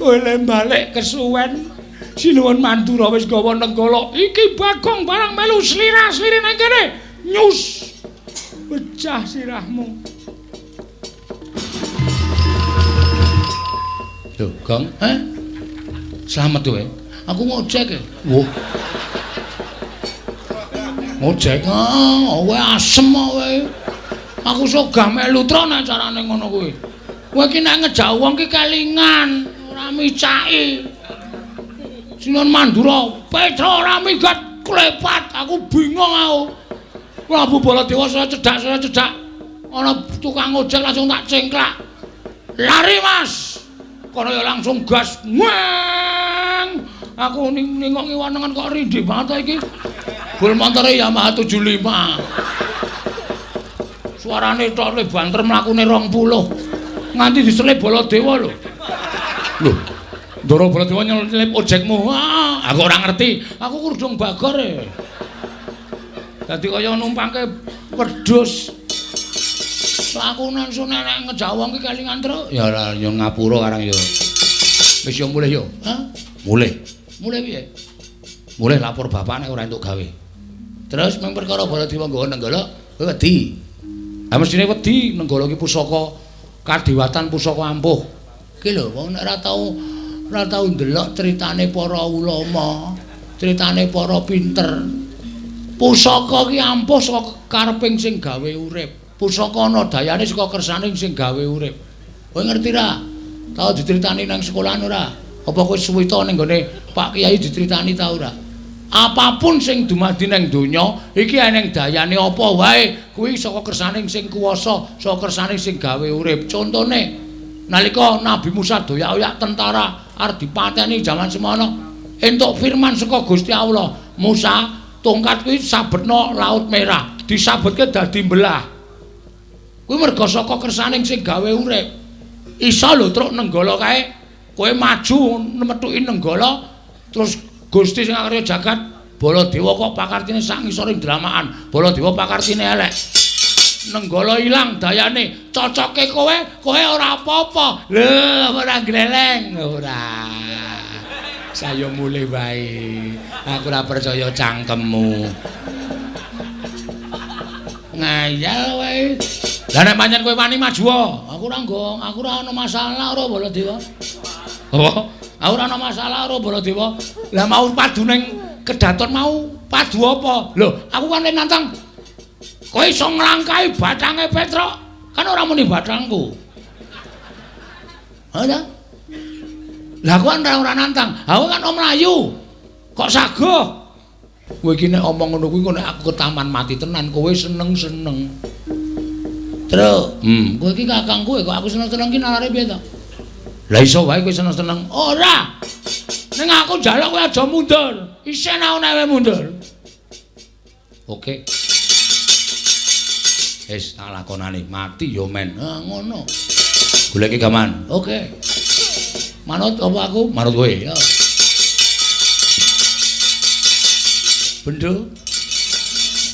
Kowe le balik kesuwen. Sinuwun Mandura wis gawa nenggala. Iki Bagong barang melu slira-sliri nang kene. Nyus. Pecah sirahmu. Lho, Gong, selamat kowe. Aku ngojek. Wah. Ngojek. Kowe asem kowe. Aku sogah melu tro nek carane ngono kuwi. Kowe iki nek ngejak wong ki kelingan, ora micaki. Sinuwun Mandura, Petra ora migat klepat. Aku bingung aku. Prabu Baladewa saya cedak. Ana tukang ngojek langsung tak cengklak. Lari, Mas. Kono ya langsung gas. Weng. Aku ningok ngiwanengan kok rindih banget iki. Bul montore Yamaha 75. Suarane tok le banter mlakune 20. Nganti diselip Baladewa lho. Lho. Ndara Baladewa nyelip ojekmu. Aku ora ngerti. Aku kurdung bagor e. Dadi kaya numpangke wedhus. Aku nangsu nek ngejawang ki kelingan truk. Ya ora yo ngapura karang yo. Wis yo mulih yo. Mulih. Mulih piye? Mulih lapor bapak nek ora entuk gawe. Terus mung perkara Baladewa nggawa nenggala, kowe wedi. Ha mestine wedi nenggala ki pusaka kadewatan pusaka ampuh. Ki lho wong nek ora tau ndelok critane para ulama, critane para pinter. Pusaka ki ampuh saka kareping sing gawe urip. Pusaka ana dayane saka kersaning sing gawe urip. Kowe ngerti ra? Tau dicritani nang sekolahan ora? Apa kowe suwita ning gone Pak Kyai dicritani ta ora? Apapun sing dumadi nang donya iki eneng dayane apa wae kuwi saka kersaning sing kuwasa, saka kersaning sing gawe urip. Contone nalika Nabi Musa doyak-oyak tentara arep dipateni jaman semono entuk firman saka Gusti Allah, Musa tongkat kuwi sabetno Laut Merah, disabetke dadi mbelah. Kuwi merga saka kersaning sing gawe urip. Isa lho truk nenggala kae, kowe maju metuki nenggala terus Gusti sing ngarya jagat Baladewa kok pakartine sak ngisoring dramaan. Baladewa pakartine elek. Nenggala ilang dayane, cocoke kowe ora apa-apa. Lho, ora gleleng, ora. Saya mulai wae. Aku ora percaya cangkemmu. Ngayal wae. Lah nek pancen kowe wani maju, aku ora nggong, aku ora ana masalah ora Baladewa. Oh, aku ora ana masalah ora Baladewa. Lah mau padu ning kedaton mau padu apa? Lho, aku kan nantang. Kowe iso nglangkahi bathange Petra. Kan ora muni bathangku. Ha ta? Lah aku kan ora nantang. Aku kan om Melayu. Kok saguh? Kowe iki nek omong ngono kuwi nek aku ke taman mati tenan, kowe seneng-seneng. Truk, kowe iki kakangku kok aku seneng-seneng ki nalare piye to? Lah iso wae kowe seneng-seneng. Ora. Ning aku njaluk kowe aja mundur. Isen aku nek mundur. Oke. Wis tak lakonane, mati yo men. Ngono. Goleki gaman. Oke. Manut apa aku? Manut kowe. Ya. Bendo.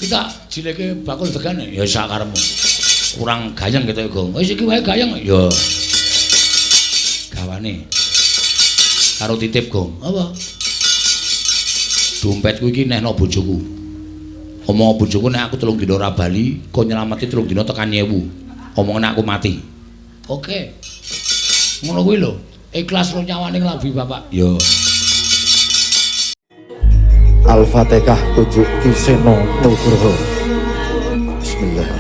Kita jileke bakul degane ya sak karepmu. Kurang gayeng gitu Gong. Wis iki wae gayeng ya. Gawane. Karo titip Gong. Apa? Dompetku iki nehno bojoku. Omong bojoku nek aku 3 dina ora bali, kok nyelameti 3 dina tekan 1000. Omongane aku mati. Oke. Ngono kuwi lho. Ikhlas ro nyawaning labi Bapak. Yo. Al-Fatihah tujuh Kiseno Nugroho. Bismillahirrahmanirrahim.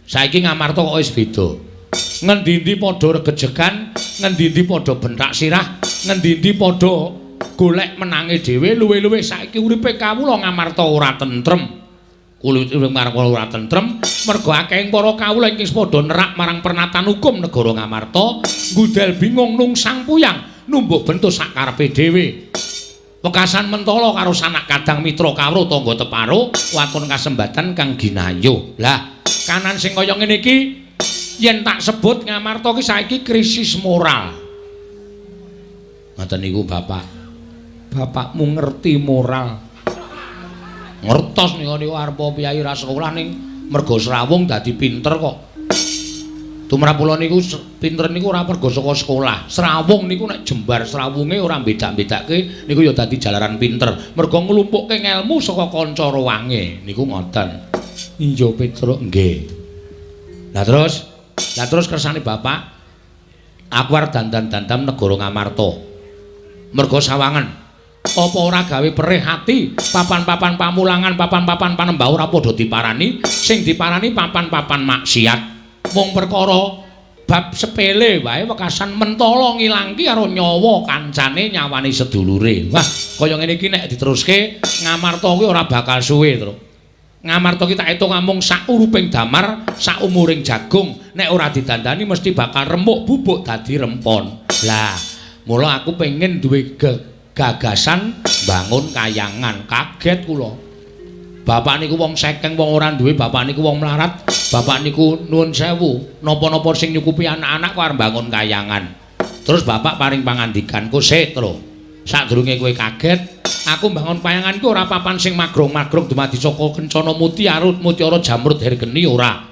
Saiki Ngamarta kok wis beda. Ngendi-endi padha regejegan, ngendi-endi padha bentak sirah, ngendi-endi padha golek menange dhewe, luwe-luwe saiki uripe kawula Ngamarta ora tentrem. Urip marang ora tentrem, merga akeh para kawula ingkang padha nerak marang pernatan hukum negara Ngamarta, ngudel bingung nungsang puyang, numbuh bentuk sakarepe dhewe. Wekasan mentala karo sanak kadang mitra kawruh tangga teparo, wakon kasembatan kang ginayuh. Lah kanan sing kaya ngene iki yen tak sebut Ngamarta ki saiki krisis moral. Ngoten niku Bapak. bapakmu ngerti moral. Ngertos niku arepa piyai ra sekolah ning mergo Srawung dadi pinter kok. Tumrap kula niku pinter niku ora mergo saka sekolah. Srawung niku nek jembar srawunge ora bedak-bedake niku ya dadi jalaran pinter. Mergo nglumpukke ngelmu saka kanca rowange niku ngoten. Iya Petruk nggih. Lah terus kersane bapak aku arep dandan-dandam negara Ngamarta. Mergo sawangan apa ora gawe perih ati papan-papan pamulangan papan-papan panembah ora padha diparani sing diparani papan-papan maksiat mung perkara bab sepele wae wekasan mentala ngilangke karo nyawa kancane nyawani sedulure. Wah kaya ngene iki nek diteruske Ngamarta kuwi ora bakal suwe to. Ngamarta ki tak etung amung sak uruping damar sak umuring jagung nek ora didandani mesti bakal remuk bubuk dadi rempon. Lah mula aku pengen duwe gagasan bangun kayangan. Kaget kula. Bapak niku wong sekeng wong ora duwe, bapak niku wong melarat. Bapak niku nuwun sewu, napa-napa sing nyukupi anak-anak kok arep bangun kayangan. Terus bapak paring pangandikan, "Ku sik, Tru. Sadurunge kowe kaget, aku bangun kayangan ku ora papan sing magrong-magrong dumadi saka kencana mutiara, mutiara jamrut hergeni ora.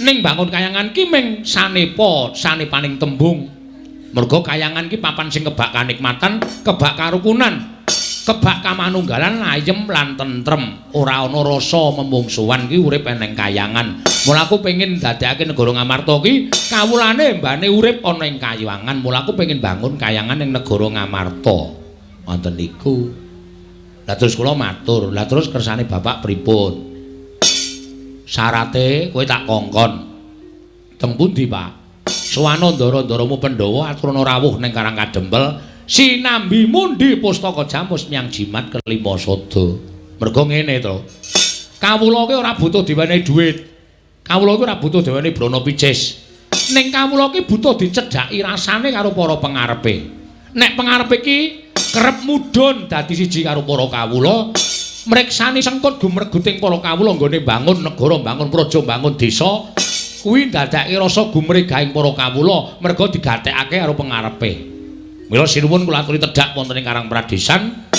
Ning bangun kayangan ki ming sanepa, sanepaning tembung. Mergo kayangan ki papan sing kebak kanikmatan, kebak karukunan, kebak kamanunggalan ayem lan tentrem. Ora ana rasa memungsuhan ki urip eneng kayangan. Mula aku pengin dadekake negara Ngamarta ki kawulane mbane urip ana ing kayangan. Mula aku pengin bangun kayangan ing negara Ngamarta. Wonten niku. Lah terus kula matur, lah terus kersane bapak pripun? Syarate kowe tak kongkon. Teng pundi, Pak? Suwana ndara-ndaramu Pandhawa aturana rawuh ning Karang Kadempel, sinambi mundi pustaka jamus nyang jimat kelima sada. Mergo ngene to. Kawula ki ora butuh diwenehi dhuwit. Kawula ki ora butuh diwenehi brana picis. Ning kawula ki butuh dicedhaki rasane karo para pengarepe. Nek pengarepe ki kerep mudhun dadi siji karo para kawula, mreksani sengkut gumreguting para kawula nggone bangun negara, bangun praja, bangun desa. Kuwi ndadekake rasa gumregahing para kawula merga digatekake karo pengarepe. Mila sinuwun kula aturi tedhak wonten ing Karang Pradesan.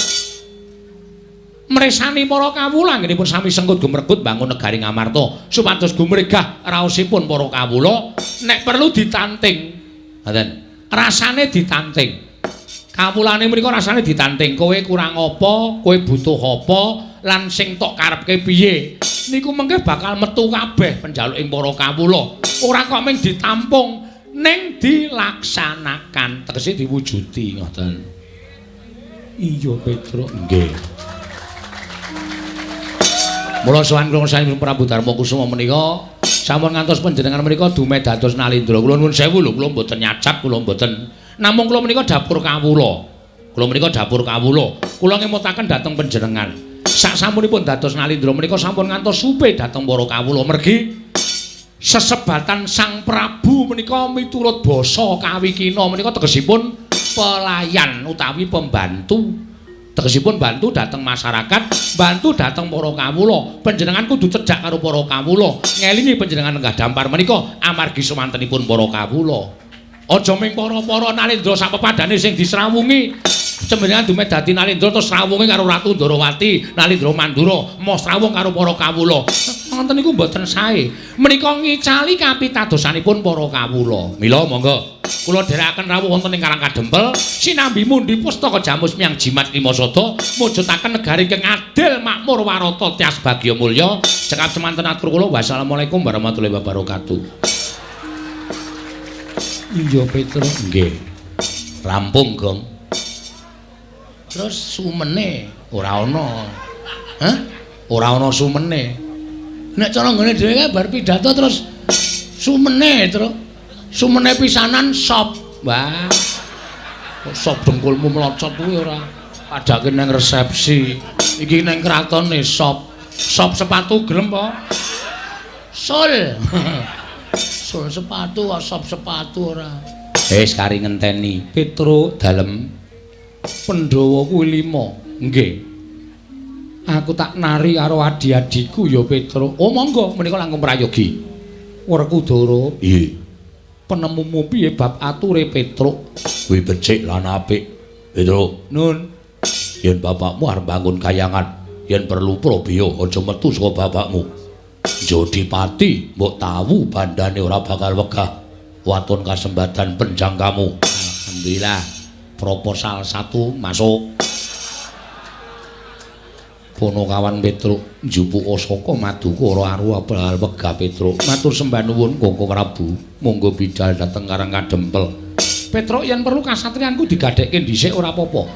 Mresani para kawula anggenipun sami sengkut gumregut bangun negari Ngamarta supados gumregah raosipun para kawula nek perlu ditanting. Ngoten. Rasane ditanting. Kawulane mriku rasane ditanting. Kowe kurang apa, kowe butuh apa, lan sing tok karepke piye. Niku mengke bakal metu kabeh penjaluking para kawula. Ora kok mung ditampung, ning dilaksanakan, tegese diwujudi ngoten. Iya Petruk, nggih. Mula sowan kula saking Prabu Darma Kusuma menika sampun ngantos panjenengan menika dumedados nalindra. Kula nuwun sewu lho, kula mboten nyacap, kula mboten. Namung kula menika dapur kawula. Kula menika dapur kawula. Kula ngemutaken dhateng panjenengan. Sak sampunipun dados nalindra menika sampun ngantos supe dhateng para kawula. Mergi sesebatan Sang Prabu menika miturut basa kawikina menika tegesipun pelayan utawi pembantu. Tegesipun bantu dhateng masyarakat, bantu dhateng para kawula. Panjenengan kudu cedhak karo para kawula. Ngelingi panjenengan lenggah dampar menika amargi sumantenipun para kawula. Aja ming para-para nalindra sak pepadane sing disrawungi. Cembengan dumedati nalindra terus srawunge karo Ratu Ndarawati, Nalindra Mandura, moh srawung karo para kawula. Ngoten niku mboten sae. Menika ngicali kapitadosanipun para kawula. Mila monggo kula dherekaken rawuh wonten ing Karang Kadempel, sinambi mundi pustaka jamus miyang jimat lima sada, mujudaken negari ingkang adil, makmur, warata, tias bagya mulya. Cekap semanten atur kula. Wassalamualaikum warahmatullahi wabarakatuh. Iya Petruk, nggih. Rampung, Gong. Terus sumene ora ana. Hah? Ora ana sumene. Nek cara nggone dhewe kae bar pidato terus sumene, Truk. Sumene pisanan sop. Wah. Kok sop dengkulmu mlocot kuwi ora padake nang resepsi. Iki nang kratone sop. Sop sepatu gelem apa? Sul. Sul sepatu, sop sepatu ora. Wis kari ngenteni. Petruk dalem. Pandhawa kuwi 5. Nggih. Aku tak nari karo adi-adiku ya Petruk. Oh monggo menika langkung prayogi. Werkudara. Nggih. Penemumu piye bab ature Petruk? Kuwi becik lan apik. Petruk. Nun. Yen bapakmu arep bangun kayangan, yen perlu Prabeya aja metu saka bapakmu. Jodipati mbok tahu bandane ora bakal wegah. Waton kasembatan penjang kamu. Alhamdulillah. Proposal 1 masuk. Ponokawan Petruk njupuk saka maduka ora aru bakal wegah Petruk. Matur sembah nuwun Koko Prabu. Monggo bidal dhateng Karang Kadempel. Petruk yen perlu kasatriyanku digadhekke dhisik ora apa-apa.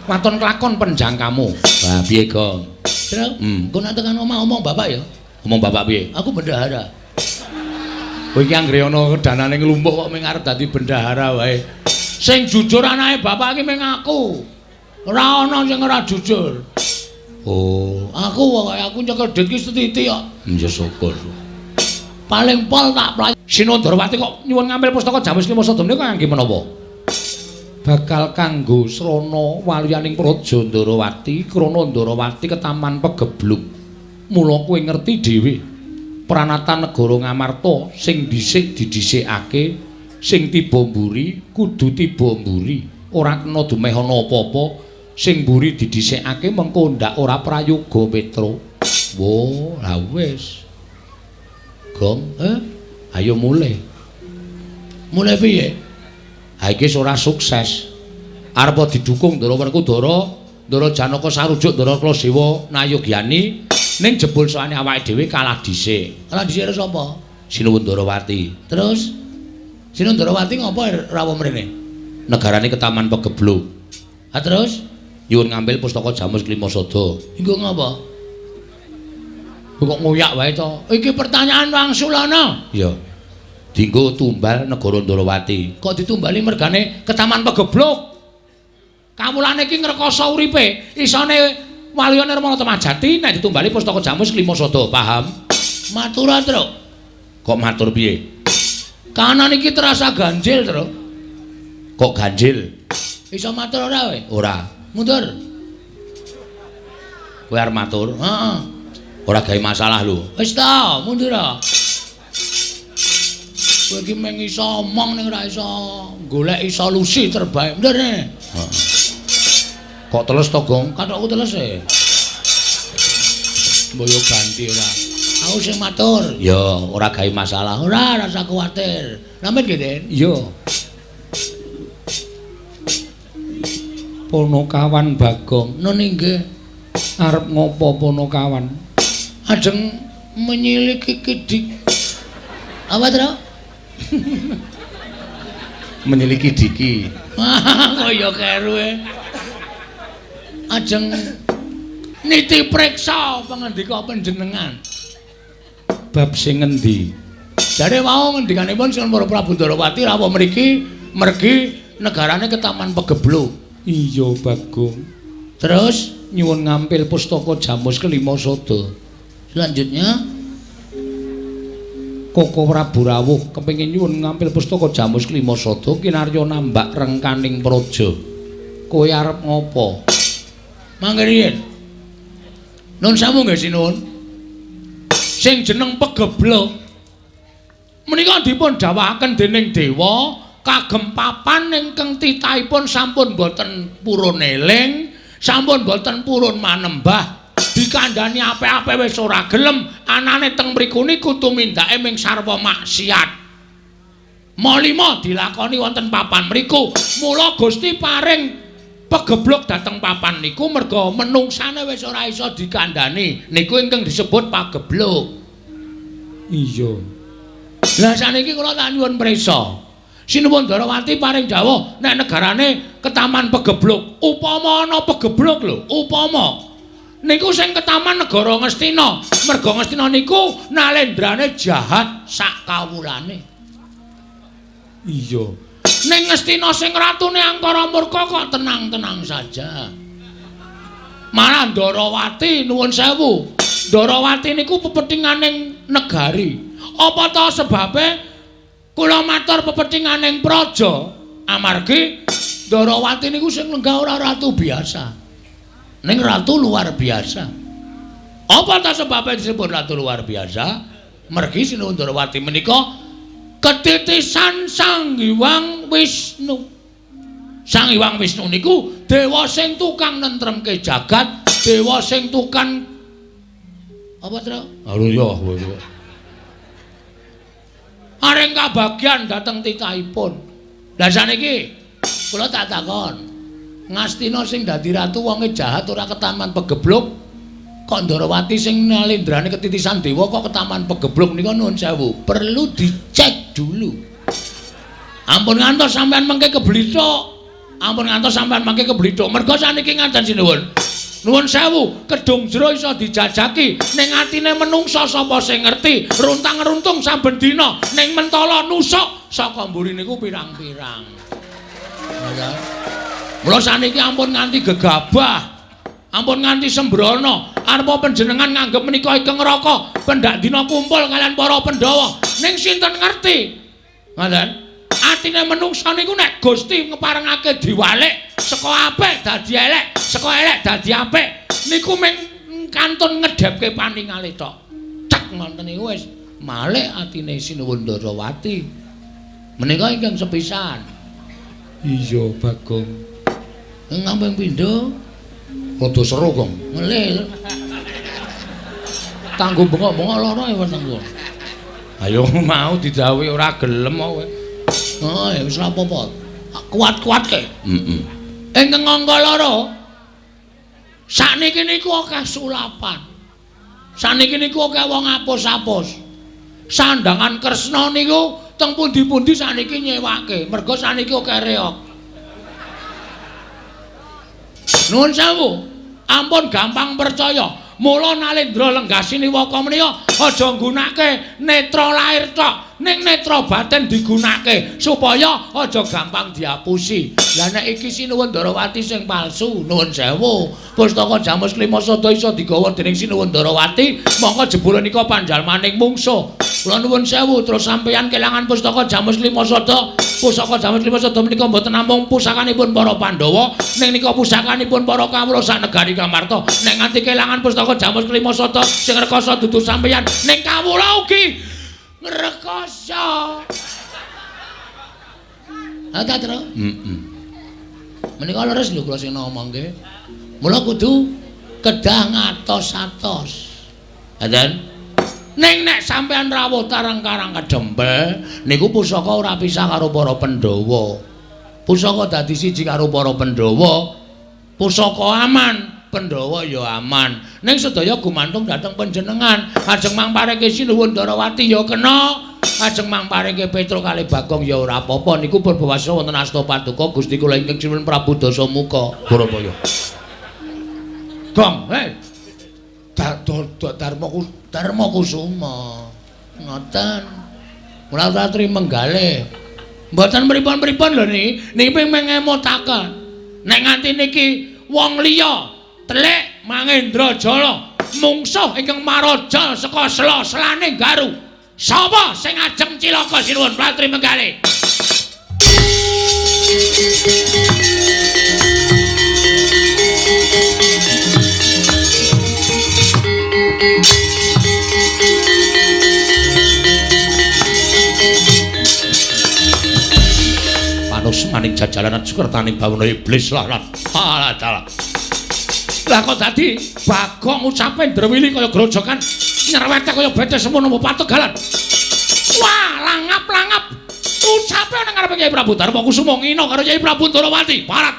Waton kelakon penjang kamu. Lah piye, Gong? Truk, kok nak tekan omong bapak ya? Omong bapak piye? Aku bendahara. Kowe iki anggere ana danane nglumpuk kok mung arep dadi bendahara wae. Sing jujur anake bapak iki mung aku. Ora ana sing ora jujur. Oh, aku wae aku nyekel dit ki setitik kok. Ya syukur. Paling pol tak play. Sinondrawati kok nyuwun ngambil pustaka Jamus Lima Sada menika kangge menapa? Bakal kanggo srana waliyaning Praja Ndrawati, krana Ndrawati ketaman pegebluk. Mula kowe ngerti dhewe. Pranatan negara Ngamarta sing dhisik didhisikake, sing tiba mburi kudu tiba mburi. Ora kena dumeh ana apa-apa. Sing mburi didhisikake mengko ndak ora prayoga Petro. Wo, la wis. Gong, ayo mulai. Mulai piye? Ha iki ora sukses. Arep didukung Ndara Werkudara, Ndara Janaka sarujuk Ndara Klasewa Nayogyani ning jebul soane awake dhewe kalah dhisik. Kalah dhisik karo sapa? Sinuwun Ndarawati. Terus Sinuwun Ndarawati ngopo rawuh mrene? Negarane ketaman pegebluk. Ha terus nyuwun ngambil pustaka Jamus Lima Sada. Engko ngopo? Kok ngoyak wae to? Iki pertanyaan wangsulana. Ya. Dinggo tumbal negara Ndarawati. Kok ditumbali mergane ketaman pegebluk? Kawulane iki ngrekoso uripe, isane waliyane Remana Temajati nek ditumbali pustaka Jamus Lima Sada, paham? Matur, Truk. Kok matur piye? Kanan iki terasa ganjil, Truk. Kok ganjil? Iso matur ora kowe? Ora. Mundur. Kowe arep matur? Heeh. Ora gawe masalah lho. Wis ta, mundur ta. Kowe iki mung iso omong ning ora iso goleki solusi terbaik. Mundur ne. Heeh. Kok teles to, Gong? Kathokku teles e. Mboyo ganti ora. Aku sing matur. Ya, ora gawe masalah. Ora rasa kuwatir. Sampeyan nggih, Den? Iya. Ponokawan Bagong. Nun nggih. Arep ngopo Ponokawan? Ajeng menyiliki Kidik. Apa, Tru? Menyiliki Diki. Kaya keruwe. Ajeng niti priksa pangandika panjenengan. Bab sing ngendi? Jare wau ngendikanipun Sinten Para Prabu Ndarawati rawuh mriki mergi negarane ketaman pegebluk. Iya, Bagong. Terus nyuwun ngampil pustaka Jamus Kelima Sada. Selanjutnya Koko Prabu rawuh kepengin nyuwun ngampil pustaka Jamus Kelima Sada kinarya nambak rengkaning praja. Kowe arep ngopo? Mangke riyen. Nun sawu nggih Sinuwun. Sing jeneng pegebluk menika dipun dawuhaken dening dewa kagem papan ingkang titahipun sampun boten purun eling, sampun boten purun manembah. Dikandhani apik-apik wis ora gelem, anane teng mriku niku tumindake ming sarwa maksiat. Molima dilakoni wonten papan mriku. Mula Gusti paring pegebluk dhateng papan niku merga menungsane wis ora iso dikandhani. Niku ingkang disebut pagebluk. Iya. Lah saniki kula tak nyuwun prisa. Sinuwun Ndarawati paring dawuh nek negarane ketaman pegebluk. Upama ana pegebluk lho, upama niku sing ketaman negara Ngastina. Merga Ngastina niku nalendrane jahat sak kawulane. Iya. Ning Ngastina sing ratune angkara murka kok tenang-tenang saja. Malah Ndarawati nuwun sewu. Ndarawati niku pepethinganing negari. Apa ta sebabe kula matur pepethinganing praja amargi Ndarawati niku sing lenggah ora ratu biasa. Ning ratu luar biasa. Apa ta sebabe disebut ratu luar biasa? Mergi Sinuwun Ndarawati menika ketitisan Sang Hyang Wisnu. Sang Hyang Wisnu niku dewa sing tukang nentremke jagat, dewa sing tukang apa Tru? Halo ya. Areng kabagyan dhateng titahipun. Lah saniki kula tak takon. Ngastina sing dadi ratu wonge jahat ora ketaman pegebluk. Kok Ndarawati sing nalendrane ketitisan dewa kok ketaman pegebluk nika nuwun sewu. Perlu dicek dulu. Ampun ngantos sampean mengke keblithuk. Ampun ngantos sampean mangke keblithuk. Mergo saniki ngaten sinuwun. Nuwun sewu, kedung jero iso dijajaki. Ning atine menungsa sapa sing ngerti? Runtang-runtung saben dina ning mentala nusuk saka mburi niku pirang-pirang. Ya. Mula saniki ampun nganti gegabah. Ampun nganti sembrono. Arepa panjenengan nganggep menika Igeng Raka pendak dina kumpul kalian para Pandhawa. Ning sinten ngerti? Ngoten. Atine menungsa niku nek Gusti ngeparengake diwalik saka apik dadi elek, saka elek dadi apik niku mung kantun ngedhepke paningale tok. Cek ngoten niku wis malik atine Sinuwun Ndarawati. Menika ingkang sepisan. Iya, Bagong. Ngamping pindho? Rada seru, Gong. Melih. Kanggo bengok-bengok lara ya weteng kula. Ayo mau didhawuhi ora gelem kok kowe. Oh, ya wis ora apa-apa. Kuat-kuatke. Ingkang angka loro. Sakniki niku akeh sulapan. Sakniki niku akeh wong apus-apus. Sandangan Kresna niku teng pundi-pundi sakniki nyewake. Mergo sakniki akeh reok. Nuwun sewu. Ampun gampang percaya. Mula Nalendra Lenggasini Waka menika aja nggunakake netra lair tok, ning netra batin digunakake supaya aja gampang diapusi. Lah nek iki Sinuwun Ndarawati sing palsu, nuwun sewu. Pustaka Jamus Klima Sada isa digawa dening Sinuwun Ndarawati, mongko jebule nika panjalmaning mungsuh. Kula nuwun sewu terus sampeyan kelangan pustaka Jamus Klima Sada. Pusaka Jamus Klima Sada menika mboten namung pusakanipun para Pandhawa, ning nika pusakanipun para kawula sak negari Kamarta. Nek nganti kelangan pustaka Jamus Klima Sada sing rekoso dudu sampeyan, ning kawula ugi ngrekoso. Ada Tru? Menika leres lho kula sing ngomongke. Mula kudu kedah ngatos-atos. Adan. Ning nek sampean rawuh tareng-karang kedempel niku pusaka ora pisah karo para Pandhawa. Pusaka dadi siji karo para Pandhawa. Pusaka aman, Pandhawa ya aman. Ning sedaya gumantung dhateng panjenengan. Ajeng mangpareke Sinuwun Ndarawati ya kena. Ajeng mangpareke Petruk kalih Bagong ya ora apa-apa. Niku berbawasa wonten asta paduka Gusti kula ingkang Sinuwun Prabu Dasamuka. Barapaya. Gong, Dharma Kusuma. Ngoten. Mula Ratri menggalih. Mboten pripun-pripun lho niki ping ngemutaken. Nek nganti niki wong liya telik Mangendrajala mungsuh ingkang marajal saka sela-selane Garu. Sapa sing ajeng cilaka Sinuwun Ratri menggalih? Maning jajalanan sukertaning bawana iblis lah. Alah dalah. Lah kok dadi Bagong ucape ndrewili kaya grojokan, nyerwete kaya betes semono pategalan. Wah, langap-langap. Ucape nang ngarepe Kyai Prabu Darma Kusuma ngina karo Kyai Prabu Ndarawati. Parat.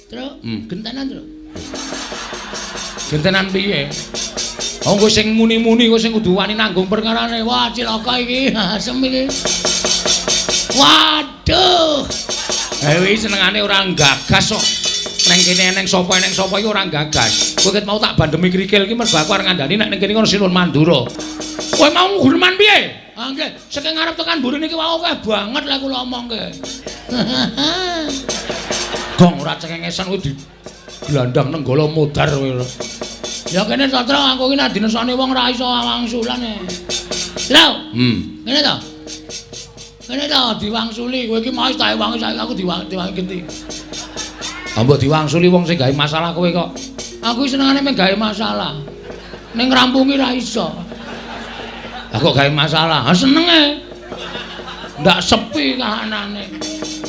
Tru, gentenan, Tru. Gentenan piye? Oh, kowe sing muni-muni kowe sing kudu wani nanggung perkarane. Wah, cilaka iki. Asem iki. Waduh. Dewi senengane ora gagas kok. Neng kene eneng sapa iki ora gagas. Kowe ket mau tak bandemi krikil iki mergo aku arep ngandani nek ning kene kono Sinuwun Mandura. Kowe mau ngurman piye? Ah nggih, saking ngarep tekan mburi niki wae akeh banget lek kula omongke. Gong ora cengengesan kowe diglandang nenggala modar kowe. Ya kene Satra aku iki nek dinesane wong ora iso wangsulan. Lho, ngene to? Kene to diwangsuli kowe iki mau tak wangi saiki aku diwangi genti. Mbok diwangsuli wong sing gawe masalah kowe kok. Aku senengane mung gawe masalah. Ning ngrampungi ra iso. Aku gawe masalah, senenge. Ndak sepi kahanane.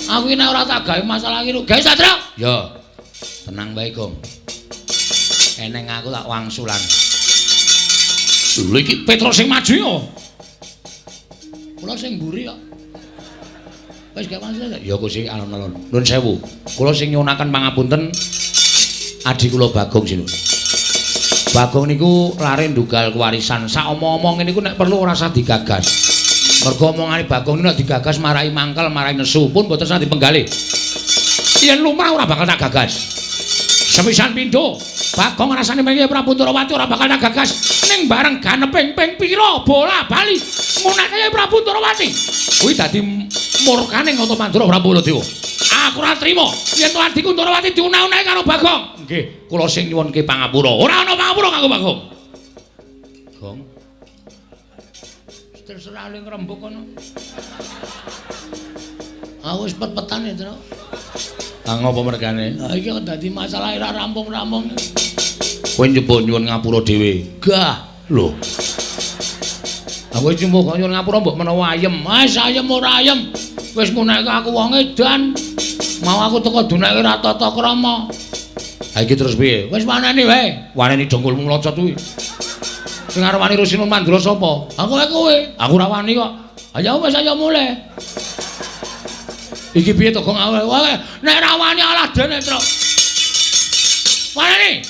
Aku iki nek ora tak gawe masalah iki gawe Satria. Ya. Tenang bae, Gong. Eneng aku tak wangsulan. Lho iki Petrus sing maju ya. Kula sing mburi kok. Wis gak masalah. Ya Gusti alon-alon. Nuwun sewu. Kula sing nyuwunaken pangapunten adi kula Bagong sinu. Bagong niku lare ndunggal kewarisan. Sak omong-omong niku nek perlu ora usah digagas. Mergo omongane Bagong niku nek digagas marai mangkel, marai nesu pun mboten usah dipenggalih. Yen lumrah ora bakal tak gagas. Sepisan pindho, Bagong rasane mengi Prabu Ndrawati ora bakal tak gagas. Ning bareng ganeping ping pira bola bali ngunake Prabu Ndrawati. Kuwi dadi murkane Ngata Mandura Prabu Baladewa. Aku ora trima yen to adhiku Ndrawati diuna-unahi karo Bagong. Nggih, kula sing nyuwunke pangapura. Ora ana pangapura kanggo Bagong. Gong. Terserah ling rembug kono. Aku wis pet-petan ya, Tru. Ah ngopo mergane? Ha iki kok dadi masalah ora rampung-rampung. Kowe nyoba nyuwun ngapura dhewe. Gah, lho. Aku iki mbok nyuwun ngapura mbok menawa ayem. Wis ayem ora ayem. Wis nguneke aku wong edan. Mau aku teko dunake ra tata krama. Ha iki terus piye? Wis waneni wae. Waneni dongkulmu mlocot kuwi. Sing arep wani Rusinun Mandura sapa? Aku kowe. Aku ora wani kok. Ayo wis ayo mulai. Iki piye to Gong awake? Wae nek ra wani alah dene, Tru. Waneni.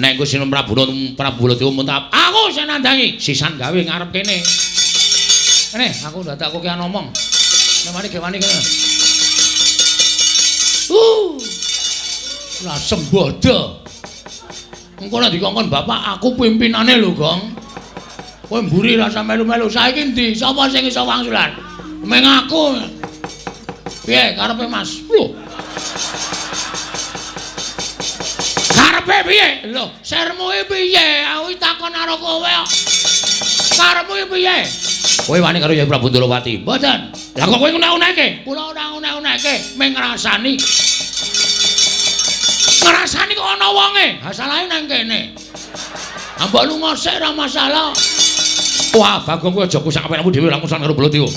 Nek Gusti Prabu Baladewa muntap, aku sing nandangi. Sisan gawe ngarep kene. Kene, aku ndak tak kokean omong. Nek mari gewani kene. Lah sembodo. Engko nek dikongkon bapak aku pimpinane lho, Gong. Kowe mburi rasa melu-melu. Saiki ndi? Sapa sing iso wangsulan? Meng aku. Piye karepe Mas? Lho. Karepe piye? Lho, sermu piye? Aku takon karo kowe kok. Karepmu piye? Kowe wani karo Yai Prabu Ndrawati? Mboten. Lah kok kowe ngune-uneke? Kula ora ngune-uneke, meng ngrasani. Ngrasani kok ana wonge. Ha salahe nang kene. Ambok lunga sik ora masalah. Wah, Bagong kowe aja kusak apenakmu dhewe langsung karo Baladewa.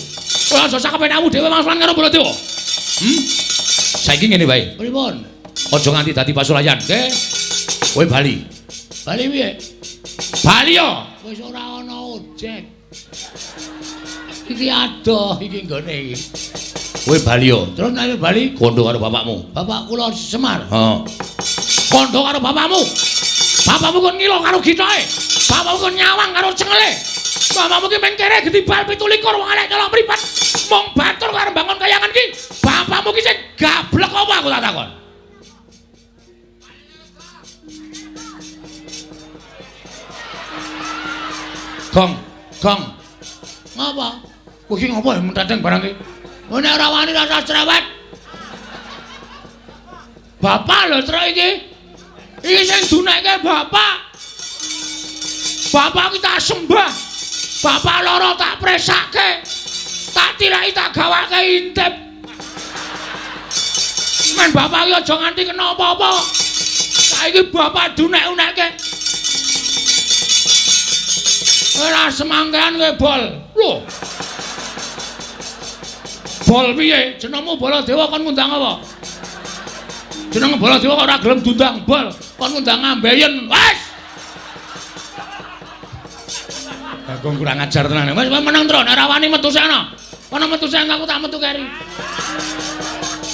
Kowe aja sak apenakmu dhewe langsung karo Baladewa. Saiki ngene wae. Pripun? Aja nganti dadi pasulayan, nggih. Kowe bali. Bali piye? Bali yo. Wis ora ana ojek. Iki adoh iki nggone iki. Kowe bali yo. Terus nek bali kondo karo bapakmu. Bapak kula Semar. Heeh. Kondo karo bapakmu. Bapakmu kon ngilo karo gitoke. Bapakmu kon nyawang karo cengele. Bapakmu ki meng kere gedibal 17 wong elek nyolong mripat. Mong batur karo bangun kayangan ki. Bapakmu ki sing gablek apa aku tak takon. Gong. Ngapa? Kowe iki ngopo ya mentadeng barang iki? Nek ora wani rasa cerewet. Bapak lho Tru iki. Iki sing duneke bapak. Bapak kita sembah. Bapak loro tak presake. Tak tilaki tak gawake intip. Men bapak iki aja nganti kena apa-apa. Saiki bapak dunek-uneke. Ora semangkean kowe bol. Lho. Bol piye? Jenengmu Baladewa kon ngundang apa? Jeneng Baladewa kok ora gelem diundang bol. Kon ngundang Ambeyen. Wes. Bagong kurang ajar tenan. Wis meneng Tru, nek ora wani metu sik ana. Ana metu sik aku tak metu keri.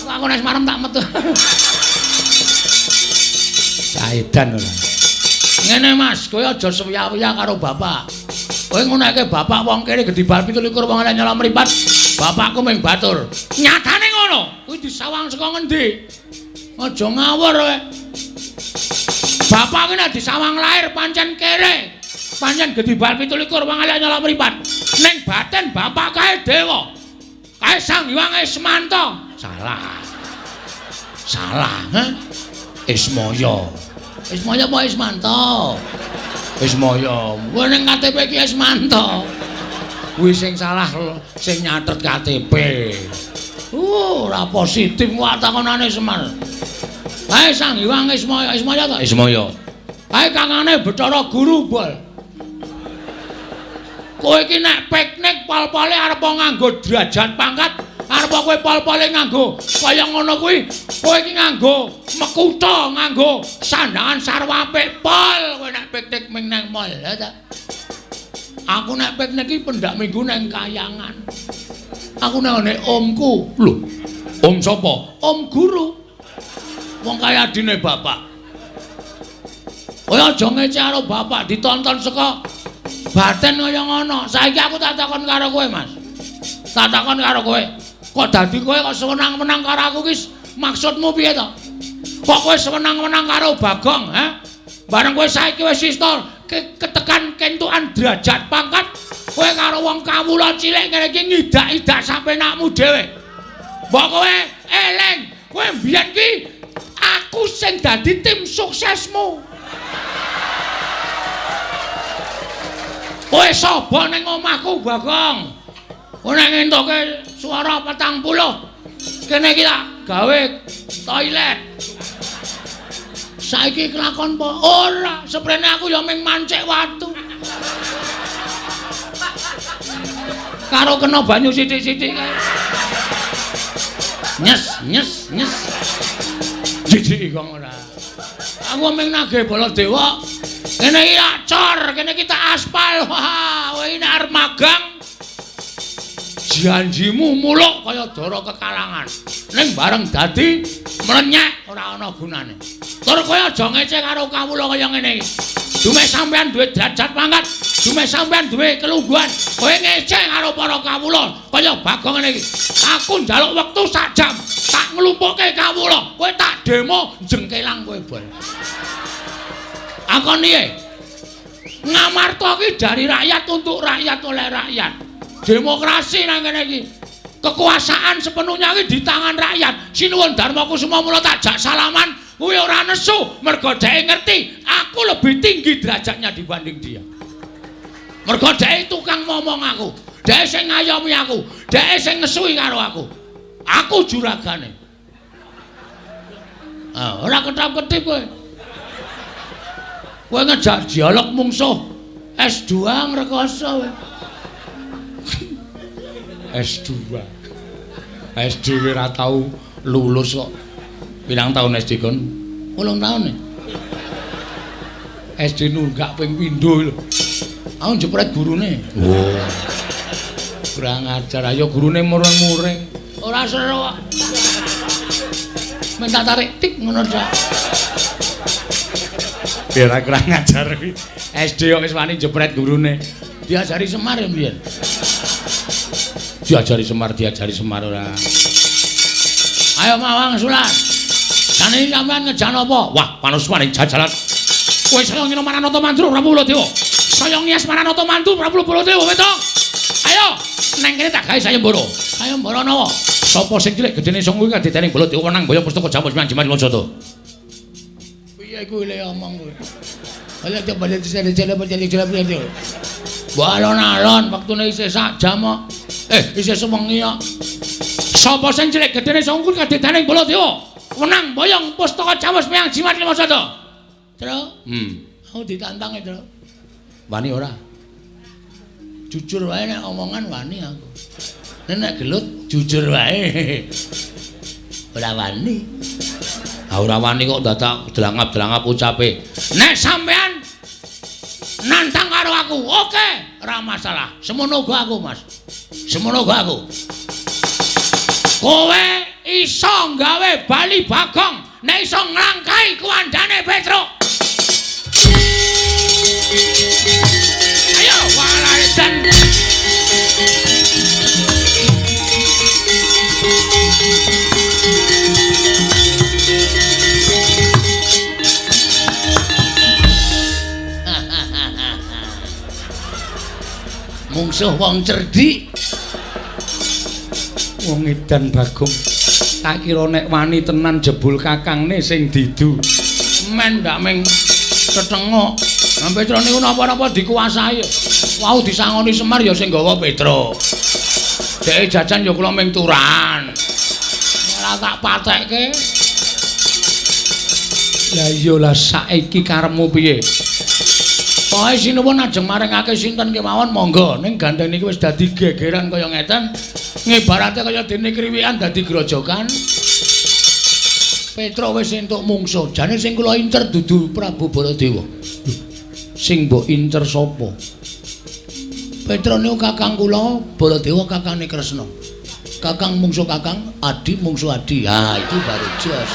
Aku nek marem tak metu. Saedan ora. Ngene Mas, kowe aja suwiya-wiya karo bapak. Kowe nguneke bapak wong kene gedibal 17 wong elek nyolong mripat. Bapakku ming batur. Nyatane ngono. Kuwi disawang saka ngendi? Aja ngawur kowe. Bapak ki nek disawang lahir pancen kere. Pancen gedibal 17 wong elek nyolong mripat. Ning batin bapak kae dewa. Kae Sang Hyang Ismanta. Salah, ha? Ismaya. Ismaya apa Ismanta? Ismaya. Kowe ning KTP ki Ismanta. Kuwi sing salah sing nyatet KTP. Ora positif kok takonane Semar. Kae Sang Hyang Ismaya ta? Ismaya. Kae kangane Bathara Guru bol. Kowe iki nek piknik pol-pole arep nganggo derajat pangkat Arep kowe pol-pole nganggo kaya ngono kuwi. Kowe iki nganggo mekutha, nganggo sandangan sarwa apik pol. Kowe nek piknik ming nang mall, ya ta? Aku nek piknik iki pendak minggu nang kayangan. Aku nang omku. Lho, om sapa? Om guru. Wong kaya adine bapak. Kowe aja ngece karo bapak ditonton saka baten kaya ngono. Saiki aku tak takon karo kowe, Mas. Tak takon karo kowe. Kok dadi kowe kok seneng-menang karo aku ki maksudmu piye to? Kok kowe seneng-menang karo Bagong, ha? Bareng kowe saiki wis istol ketekan kentukan derajat pangkat, kowe karo wong kawula cilik ngene iki ngidak-idak sampe nakmu dhewe. Mbok kowe eling, kowe mbiyen ki aku sing dadi tim suksesmu. Kowe sapa ning omahku, Bagong? Kowe nek ngentuke swara 40. Kene iki tak gawe toilet. Saiki kelakon apa? Ora, seprene aku ya ming mancik watu. Karo kena banyu sithik-sithik kae. Nyes. Jijik kok ora. Aku ming nagih Baladewa. Kene iki acor, kene iki tak aspal. Wah, kowe iki nek arep magang janjimu muluk kaya Dara Kekalangan. Ning bareng dadi mlenyek ora ana gunane. Tur kowe aja ngece karo kawula kaya ngene iki. Dume sampean duwe derajat pangkat, dume sampean duwe kelungguhan. Kowe ngece karo para kawula kaya Bagong ngene iki. Aku njaluk wektu sak jam, tak nglumpukke kawula. Kowe tak demo jengkelang kowe bol. Akon piye? Ngamarta ki dari rakyat untuk rakyat oleh rakyat. Demokrasi nang kene iki. Kekuasaan sepenuhnya iki di tangan rakyat. Sinuwun Darma Kusuma mula tak jak salaman kuwi ora nesu mergo dhek ngerti aku lebih tinggi derajatnya dibanding dia. Mergo dhek tukang ngomong aku, dhek sing ngayomi aku, dhek sing ngesui karo aku. Aku juragane. Ah, ora ketap-ketip kowe. Kowe ngejak dialog mungsuh S2 ngrekoso kowe. S2. SD ora tau lulus kok. Pirang tahun SD kon? 8 tahun nih. SD nunggak ping pindho lho. Aku jepret gurune. Oh. Kurang ajar ayo gurune muring-muring. Ora seru kok. Minta tarik tik ngono dak. Ora kurang ajar kuwi. SD kok wis wani jepret gurune. Diajari Semar ya mbiyen. Diajari Semar ora. Ayo Mawang Sulan. Jane sampean ngejan apa? Wah, panuswaning jajalan. Kowe saya ngino Maranata Mantu Prabu Baladewa. Saya ngias Maranata Mantu Prabu Baladewa weto. Ayo, neng kene tak gawe sayembara. Sayembara napa? Sapa sing cilik gedene sing kuwi kadedaning Baladewa nang boyong pustaka jamus jimat Lojoto. Piye kuwi le omong kowe? Ala coba lihat jale-jale berjali-jali. Mbok alon-alon wektune isih sak jam kok. Isih sewengi kok. Sapa sing cilik gedene sing kuwi kadedaning Baladewa? Menang boyong pustaka jamus jimat Lojoto. Tru? Aku ditantangi, Tru. Wani ora? Jujur wae nek omongan wani aku. Nek gelut jujur wae. Ora wani. Ah ora wani kok dadak delangap-delangap ucape. Nek sampean nantang karo aku, oke, ora masalah. Semono uga aku, Mas. Semono uga aku. Kowe iso gawe bali Bagong, nek iso nglangkai kuandane Petruk. Ayo walarisan. Mungsuh wong cerdik. Wong edan Bagong. Tak kira nek wani tenan jebul kakangne sing didu. Men ndak meng ketengok. Nah Petruk niku napa-napa dikuasai. Wau disangoni Semar ya sing gawa Petruk. Dhek jajan ya kula ming turan. Ora tak patekke. Lah iya lah saiki karepmu piye? Pokoke sinuwun ajeng maringake sinten kemawon monggo ning gandeng niki wis dadi gegeran kaya ngeten. Ngibarate kaya dene kriwikan dadi grojokan. Petra wis entuk mungsuh. Jane sing kula incer dudu Prabu Baladewa. Sing mbok incer sapa? Petra niku kakang kula, Baladewa kakangane Kresna. Kakang mungsuh kakang, Adi mungsuh Adi. Ha, itu baru jos.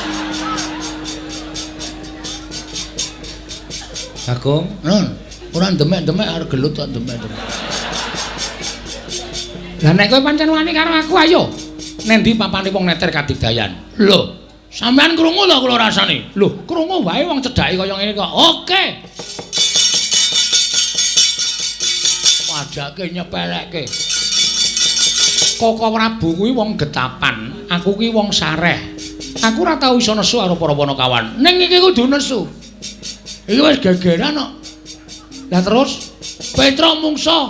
Kakung, nun, ora demek-demek arep gelut kok demek-demek. Lah nek kowe pancen wani karo aku ayo. Nendi papane wong neter kadigdayan? Lho, sampean krungu lho kula rasane. Lho, krungu wae wong cedhake kaya ngene kok. Oke. Wajake nyepelekke. Koko Prabu kuwi wong getapan, aku kuwi wong sareh. Aku ora tau iso nesu karo para Panakawan. Ning iki kudu nesu. Iki wis gegeran kok. Lah terus Petra mungsuh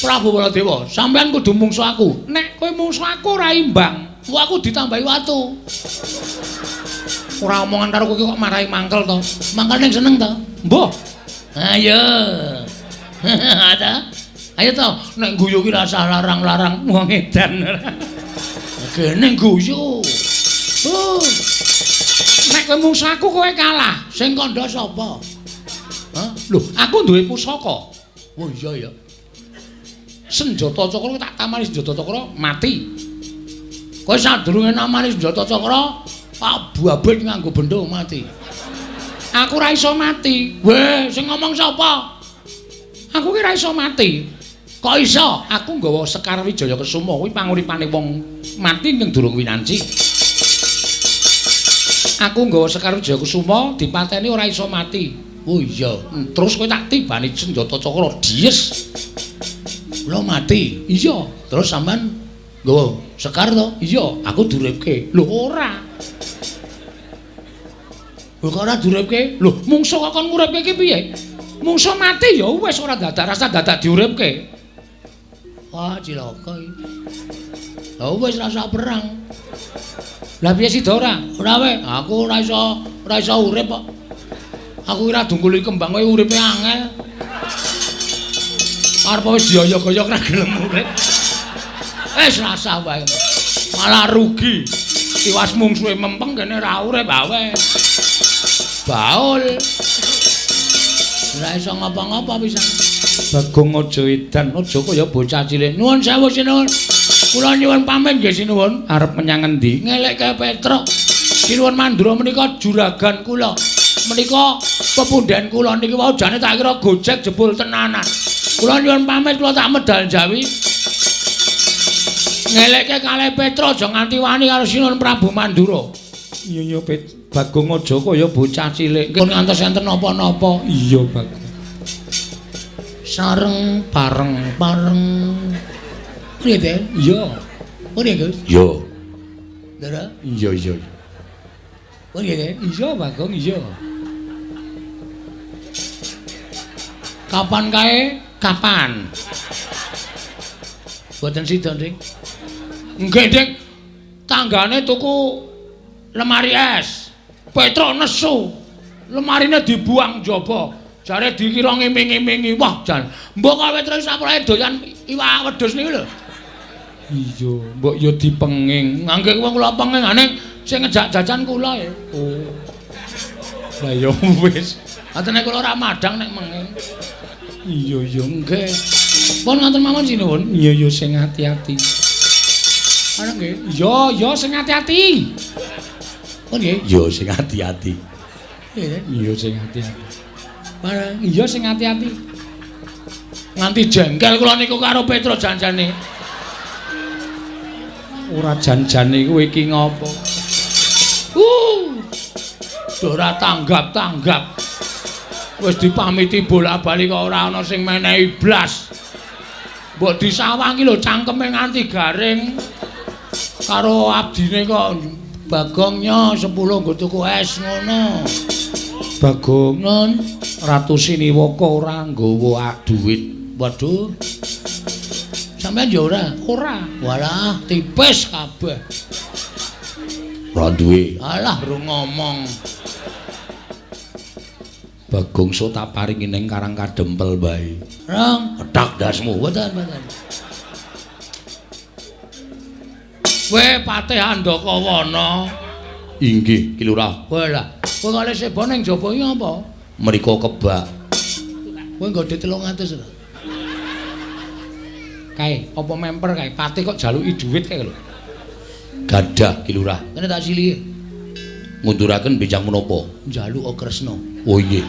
Prabu Baladewa, sampean kudu mungsuh aku. Nek kowe mungsuh aku ora imbang, aku ditambahi watu. Ora omongan karo kowe kok marahi mangkel to. Mangkel ning seneng to? Mbah. Ayo. Ada. Ayo to, nek guyu ki rasa larang-larang wong edan. Kene guyu. Nek kowe mungsuh aku kowe kalah, sing kandha sapa? Hah? Lho, aku duwe pusaka. Oh iya ya. Senjata cakra tak tamani senjata cakra mati. Kowe sadurunge namani senjata cakra, tak babet nganggo bendho mati. Aku ora iso mati. Weh, sing ngomong sapa? Aku ki ora iso mati. Kok iso? Aku nggawa Sekar Wijaya Kesuma kuwi panguripane wong mati ning durung winanci. Aku nggawa Sekar Wijaya Kesuma dipateni ora iso mati. Oh iya, terus kowe tak tibani senjata cakra dies. Kula mati. Iya, terus sampean nggawa Sekar to? Iya, aku duripke. Lho ora. Lho kok ora duripke? Lho, mungsuh kok kon nguripke ki piye? Mungsuh mati ya wis ora rasa dadak diuripke. Wah, cilaka iki. Lah wis rasa perang. Lah piye sida ora? Ora wae, aku ora iso urip kok. Aku ora dungkuli kembang kowe uripe angel. Arep wis dioyok-oyok ra gelem urip. Wis rasa wae. Malah rugi. Iwas mungsuhe mempeng kene ra urip awe. Baul. Ora iso ngapa-ngapa pisan. Bagong aja edan, aja kaya bocah cilik. Nuwun sewu sinuwun. Kula nyuwun pamit nggih sinuwun. Arep menyang endi? Ngelekke Petra. Sinuwun Mandura menika juragan kula. Menika pepundhen kula niki wau jane tak kira gojek jebul tenanan. Kula nyuwun pamit kula tak medal jawi. Ngelekke kalih Petra aja nganti wani karo Sinuwun Prabu Mandura. Iya Bagong aja kaya bocah cilik. Pun ngantos enten napa-napa. Iya Bagong. Sareng pareng-pareng. Priye, Den? Iya. Priye, Gus? Iya. Ndara? Iya. Priye, Den? Iya, Bagong, iya. Kapan kae? Kapan? Boten sida, Dik. Nggih, Dik. Tanggane tuku lemari es. Petra nesu. Lemarine dibuang jaba. Jare dikira ngiming-imingi. Wah, jan. Mbok kowe terus saprae doyan iwak wedhus niku lho. Iya, mbok ya dipenging. Ngangge wong kula penging ning sing ngejak jajan kula ya. Oh. Lah ya wis. Atene kula ora madang nek menging. Iya nggih. Pun ngoten mawon sinuwun. Iya sing ati-ati. Ana nggih. Iya sing ati-ati. Pun nggih. Iya sing ati-ati. Iya sing ati-ati. Barang iya sing ati-ati. Nganti jengkel kula niku karo Petra janjane. Ora janjane kowe iki ngopo? Ora tanggap-tanggap. Wis dipamiti bolak-balik kok ora ana sing menehi blas. Mbok disawangi lho cangkeme nganti garing. Karo abdine kok Bagongnya 10 nggo tuku es ngono. Bagong non Ratu Siniwaka ora nggawa dhuwit. Waduh. Sampeyan ya ora? Ora. Walah, tipis kabeh. Ora duwe. Alah, rung ngomong. Bagong so tak paringi ning Karang Kadempel bae. Rong, etak dasmu. Mboten. Kowe Patih Andakawana. Inggih, Ki Lurah. Kowe lah. Kowe kok lek sebo ning jaba iki apa? Mriko kebak. Kowe nggo dhuwit 300 lho. Kae, apa memper kae? Patih kok jaluki dhuwit kae lho. Gadah, Ki Lurah. Kene tak silih. Ngunduraken benjang menapa? Njaluk Kresna. Oh iya.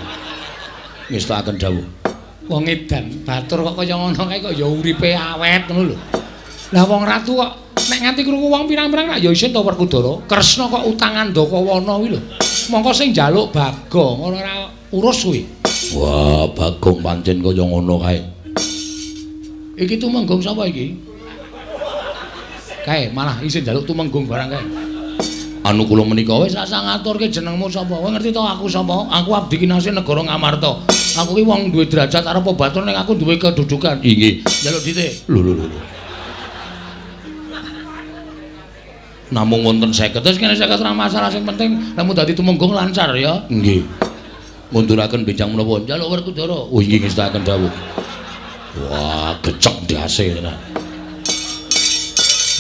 Ngestakaken dawuh. Wong edan, batur kok kaya ngono kae kok ya uripe awet ngono lho. Lah wong ratu kok nek nganti krungu wong pirang-pirang nak ya isin to Werkudara. Kresna kok utangan Ndakawana kuwi lho. Mongko sing njaluk Bagong ora urus kuwi. Wah, Bagong pancen kaya ngono kae. Iki tumenggung sapa iki? Kae malah isin njaluk tumenggung barang kae. Anu kula menika wis sak ngaturke jenengmu sapa? Kowe ngerti to aku sapa? Aku abdi kinasih negara Ngamarta. Aku ki wong duwe derajat arepa batur ning aku duwe kedudukan. Inggih. Njaluk ditik. Lho. Namung wonten 50. Terus kene 50 ora masalah sing penting lamun dadi tumenggung lancar ya. Nggih. Munduraken benjang menapa? Njaluk Werkudara. Oh inggih ngestakaken dawuh. Wah, gecek ndase tenan.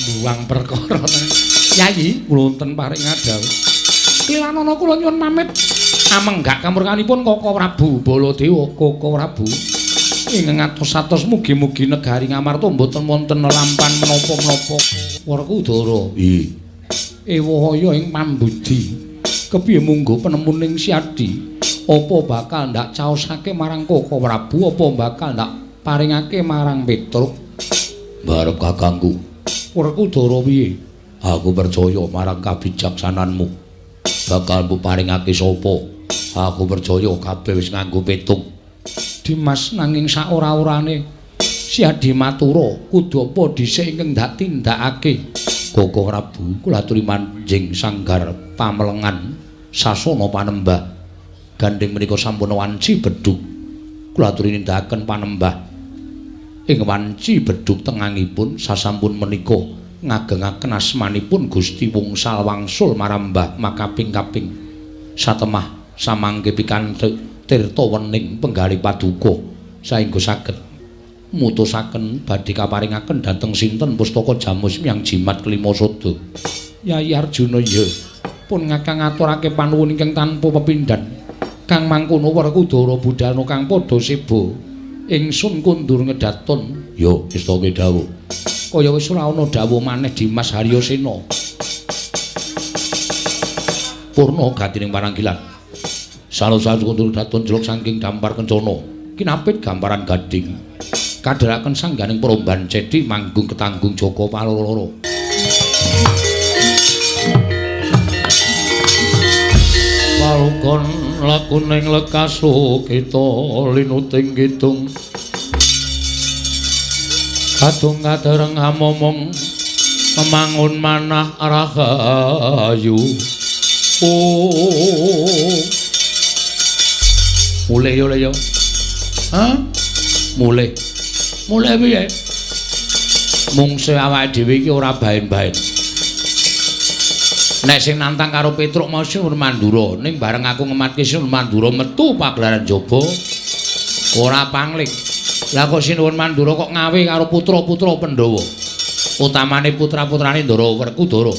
Buang perkara tenan. Yayi, kula wonten paring ngadhawuh. Kliwanana kula nyuwun pamit. Amenggak kamurkanipun Koko Prabu Baladewa, Koko Prabu. Ing ngatos-atos mugi-mugi negari Ngamarta mboten wonten lampan menapa-menapa. Werkudara. Nggih. Ewahaya ing pambudi. Kepiye munggo penemuning Siadi? Apa bakal ndak caosake marang Koko Prabu apa bakal ndak paringake marang Petruk? Barep kakangku. Werkudara piye? Aku percaya marang kabijaksananmu. Bakal mbok paringake sapa? Aku percaya kabeh wis nganggo petung. Dimas nanging sak ora-orane Siadi matura kudu apa dhisik ingkang ndak tindakake. Koko Prabu kula aturi manjing sanggar pamelengan sasana panembah. Gandeng menika sampun wanci bedhug. Kula aturi nindakaken panembah ing wanci bedhug tengangipun sasampun menika ngagengaken asmanipun Gusti Wungsal Wangsul marambah makaping-kaping satemah samangke pikantuk tirta wening penggali paduka saengga saged mutusaken badhe kaparingaken dhateng sinten pustaka Jamus Myang Jimat Kelima Sada. Yayi Arjuna ya pun ngakang ngaturake panuwun ingkang tanpa pepindhan. Kang mangkono Werkudara budalna kang padha seba ingsun kundur ngedaton. Ya wis to dawuh. Kaya wis ora ana dawuh maneh Dimas Haryasena. Purna gatining paranggilan. Salus-salus kundur daton jeluk saking dampar kencana. Kinapit gamparan gading. Kadharaken sangganing peromban cedhi manggung ketanggung Jaka Paloro. Palukon lakuning lekasu kita linuting kidung. Kadung kadereng amomong memangun manah rahayu. Oh. Mulai yo. Hah? Mulai piye? Mungse awake dhewe iki ora baen-baen. Nek sing nantang karo Petruk mau Sinur Mandura, ning bareng aku ngematke Sinur Mandura metu pagelaran jaba ora pangling. Lah kok Sinur Mandura kok ngawe karo putra-putra Pandhawa. Utamane putra-putrane Ndara Werkudara.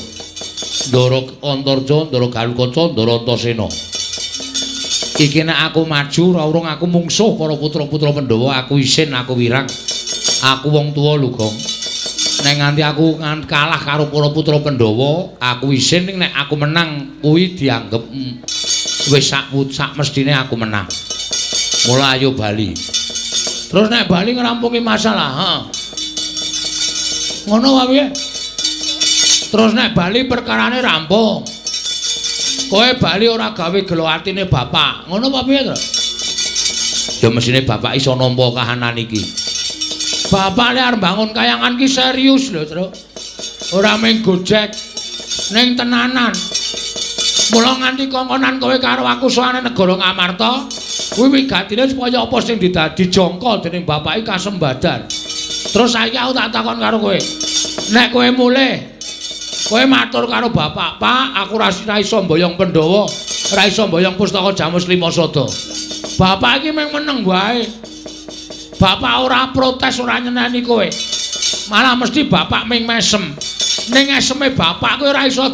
Ndara Antarja, Ndara Galukaca, Ndara Antasena. Iki nek aku maju ora urung aku mungsuh para putra-putra Pandhawa, aku isin, aku wirang. Aku wong tuwa lho, Gong. Nek nganti aku kalah karo para putra Pandhawa, aku isin ning nek aku menang kuwi dianggep wis sak mestine aku menang. Mula ayo bali. Terus nek bali ngrampungi masalah, ha. Ngono wae. Terus nek bali perkarane rampung. Kowe bali ora gawe gelo atine bapak. Ngono apa piye, Tru? Ya mesine bapak iso nampa kahanan iki. Bapak nek arep bangun kayangan ki serius lho, Tru. Ora mung gojek ning tenanan. Mula nganti kongkonan kowe karo aku soane negara Ngamarta, kuwi wigatine supaya apa sing dijongkol dening bapak iki kasembadan. Terus saiki aku tak takon karo kowe. Nek kowe mulih kowe matur karo bapak, "Pak, aku ra iso mboyong Pandhawa, ra iso mboyong pustaka Jamus Lima Sada." Bapak iki mung meneng wae. Bapak ora protes, ora nyeneni kowe. Malah mesti bapak ming mesem. Ning eseme bapak kowe ora iso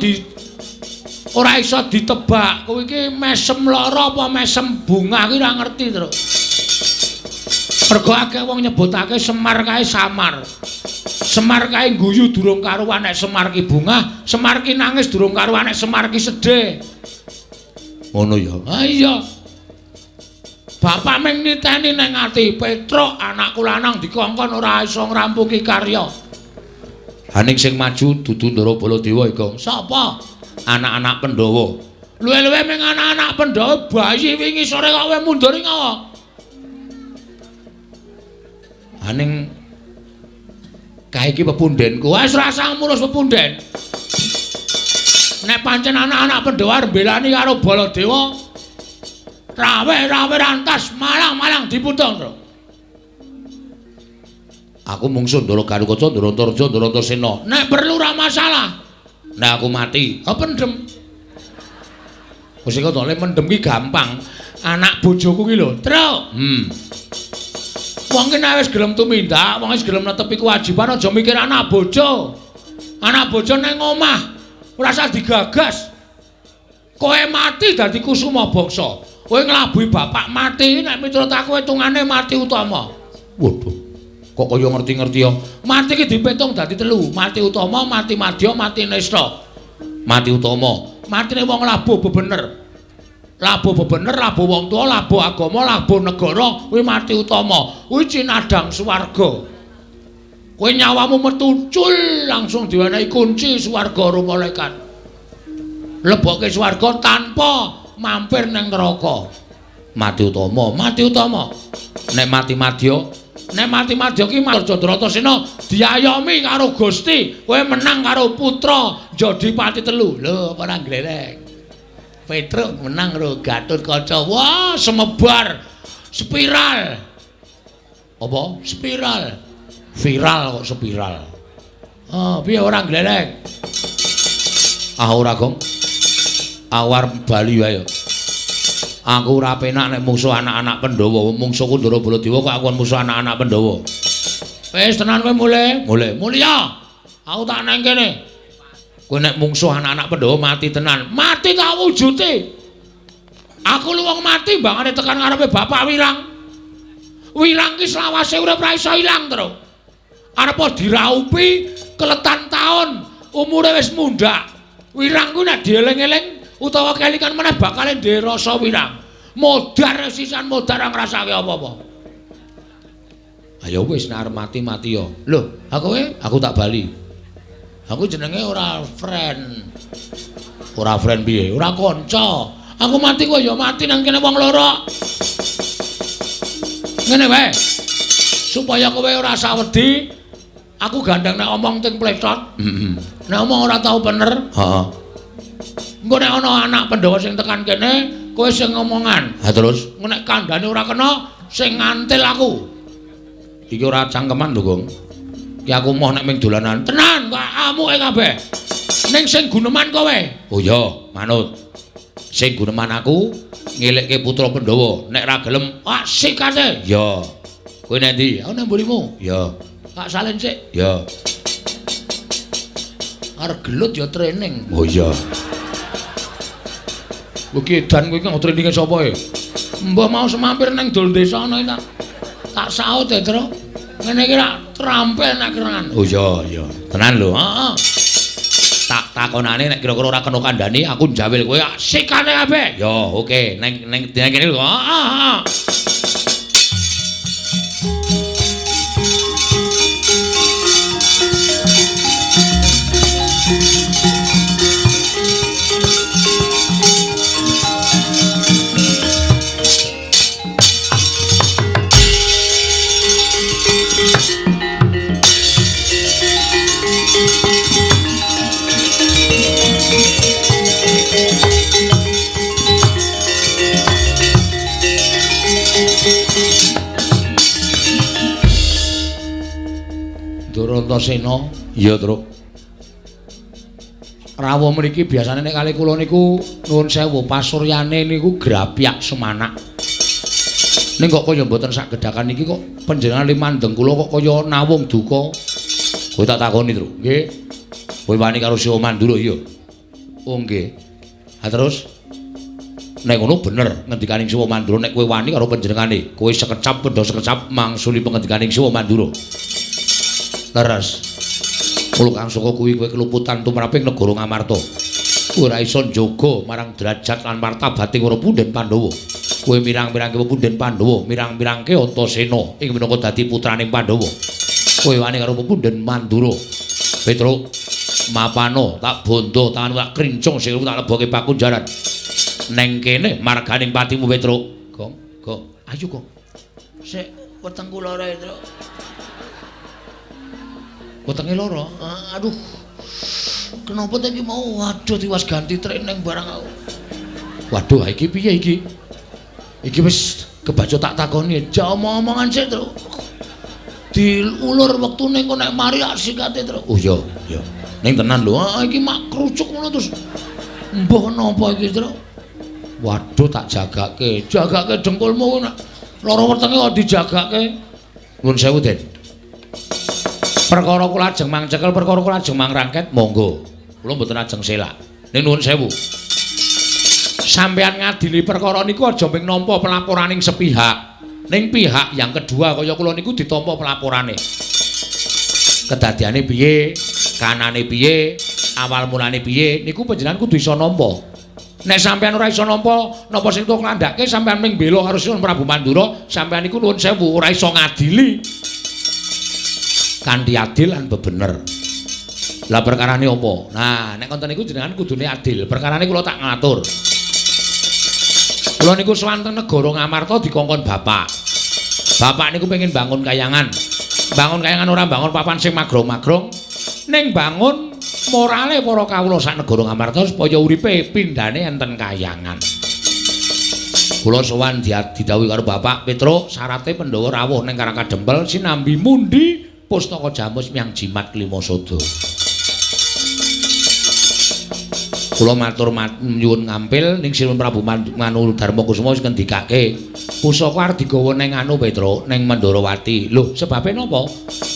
ditebak. Kowe iki mesem lara apa mesem bunga iki ora ngerti terus. Mergo akeh wong nyebutake Semar kae samar. Semar kae guyu durung karuan nek Semar ki bungah, Semar ki nangis durung karuan nek Semar ki sedih. Ngono ya. Ha iya. Bapak ming niteni ning ati, Petruk anakku lanang dikongkon ora iso ngrampungi karya. Haning sing maju dudu Ndara Baladewa iku. Sapa? Anak-anak Pandhawa. Luwe-luwe ming anak-anak Pandhawa bayi wingi sore kok kowe mundur ngopo? Haning kae iki pepundhenku. Wis rasa ngurus pepundhen. Nek pancen anak-anak Pandhawa mbelani karo Baladewa, rawe rantas malang diputung, Tru. Aku mungsuh Ndara Garukaca, Ndara Antareja, Ndara Antasena. Nek perlu ora masalah. Nek aku mati, pendem. Wis kok to mendem ki gampang. Anak bojoku ki lho, Tru. Wong ki nek wis gelem tumindak, wong wis gelem netepi kewajiban aja mikir anak bojo. Anak bojo ning omah, ora usah digagas. Kowe mati dadi kusuma bangsa. Kowe nglabuhi bapak mati, nek miturut aku hitungane mati utama. Waduh. Kok kaya ngerti-ngerti ya. Mati ki dipitung dadi 3. Mati utama, mati madya, mati nista. Mati utama, matine wong labuh bebener. Labuh bebener, labuh wong tua, labuh agama, labuh negara, kuwi mati utama. Kuwi cinadang swarga. Kowe nyawamu metu cul langsung diwenehi kunci swarga karo malaikat. Lebokke swarga tanpa mampir ning neraka. Mati utama. Nek mati madya ki Antareja Antasena diayomi karo Gusti, kowe menang karo putra Jodipati 3. Lho, ora gleleng. Petruk menang karo Gatotkaca. Wah, semebar spiral. Apa? Spiral. Viral kok spiral. Piye ora gleleng? Ora, Gong. Awar bali wae. Aku ora penak nek musuh anak-anak Pandhawa. Mungsuhku Ndara Baladewa kok aku musuh anak-anak Pandhawa. Wis tenan kowe mulih. Mulya. Aku tak nang kene. Kowe nek mungsuh anak-anak Pandhawa mati tenan. Mati tak wujude. Aku lu wong mati mbangane tekan ngarepe Bapak Wirang. Wirang ki selawase urip ra iso ilang terus. Arep diraupi keletan taun, umure wis mundhak. Wirang ku nek dieling-eling utawa kelingan meneh bakal ndhe rasa wirang. Modar sisan modar ora ngrasake apa-apa. Ayo wis nek arep mati yo. Lho, aku tak bali. Aku jenenge ora friend. Ora friend piye? Ora kanca. Aku mati kok ya mati nang kene wong loro. Ngene wae. Supaya kowe ora usah wedi, aku gandeng nek omong ting pletot. Nek omong ora tau bener. Heeh. Engko nek ana anak Pandhawa sing tekan kene, kowe sing ngomongan. Ha terus? Engko nek kandhane ora kena, sing ngantil aku. Iki ora cangkeman lho, Gong. Ki aku moh nek ming dolanan. Tenan, kok amuke kabeh. Ning sing guneman kowe. Oh iya, manut. Sing guneman aku ngelekke putra Pandhawa. Nek ra gelem, sikate. Ya. Kowe nek ndi? Aku nang mburimu. Ya. Tak salin sik. Ya. Arep gelut ya training. Oh iya. Kuwi edan kuwi kang traininge sapa e? Mbah mau semampir ning dol desa ana iki tak saut e, Tru. Ngene iki rak trampel nek kerengan. Oh iya. Tenan lho. Heeh. Tak takonane nek kira-kira ora kena kandhane aku njawil kowe sikane kabeh. Ya, oke. Ning kene lho. Heeh. Antasena. Iya, Tru. Rawuh mriki biasane nek kali kula niku nuwun sewu pasuryane niku grapyak semanak. Ning kok kaya mboten sak gedhakan iki kok panjenengan limandeng kula kok kaya nawung duka. Kowe tak takoni, Tru. Nggih. Kowe wani karo Siwa Mandura iya? Oh nggih. Ha terus nek ngono bener ngendikaning Siwa Mandura nek kowe wani karo panjenengane, kowe sekecap padha sekecap mangsuli pangendikaning Siwa Mandura. Leres. Kula kang saka kuwi kowe keluputan tumraping negara Ngamarta. Ora iso njaga marang derajat lan martabating para Punden Pandhawa. Kowe mirang-mirangke Punden Pandhawa, mirang-mirangke Antasena ing minangka dadi putraning Pandhawa. Kowe wani karo Punden Mandura. Petruk mapano tak bondo tanganmu tak krincung sing tak lebokke pakunjaran. Neng kene marganing patimu Petruk. Gong, ayo Gong. Sik weteng kula ora, Petruk. Wetenge lara. Aduh. Kenapa ta iki mau? Waduh tiwas ganti training barang aku. Waduh, iki piye iki? Iki wis kebaca tak takoni, jauh omongan sik, Tru. Diulur wektune engko nek mari asikate, Tru. Oh iya, iya. Ning tenan lho, iki mak krucuk ngono terus. Mbah napa iki, Tru? Waduh tak jagake dengkulmu nek lara wetenge kok dijagake. Nuwun sewu, Den. Perkara kula ajeng mangcekel, perkara kula ajeng mangrangket, monggo. Kula mboten ajeng selak. Ning nuwun sewu. Sampeyan ngadili perkara niku aja ming nampa pelaporaning sepihak. Ning pihak yang kedua kaya kula niku ditampa pelaporane. Kedadiane piye? Kanane piye? Awal mulane piye? Niku panjenengan kudu iso nampa. Nek sampeyan ora iso nampa, napa sing tok nglandhake sampeyan ming bela karo Sinuwun Prabu Mandura, sampeyan niku nuwun sewu ora iso ngadili. Kanthi adil lan bebener. Lah perkarane apa? Nah, nek konten niku jenengan kudune adil. Perkarane kula tak ngatur. Kula niku swanten negara Ngamarta dikongkon bapak. Bapak niku pengen bangun kayangan. Bangun kayangan ora bangun papan sing magrong-magrong, ning bangun morale para kawula sak negara Ngamarta supaya uripe pindhane enten kayangan. Kula sowan didhawuhi karo Bapak Petruk, syarate Pandhawa rawuh ning Karangkadempel sinambi mundi Pustaka Jamus miyang Jimat Klimasada. Kula matur nyuwun ngampil ning Sinuwun Prabu Manu Darmakusuma wis ngendikake pusaka arep digawa ning anu Petruk ning Mandarawati. Lho, sebabe napa?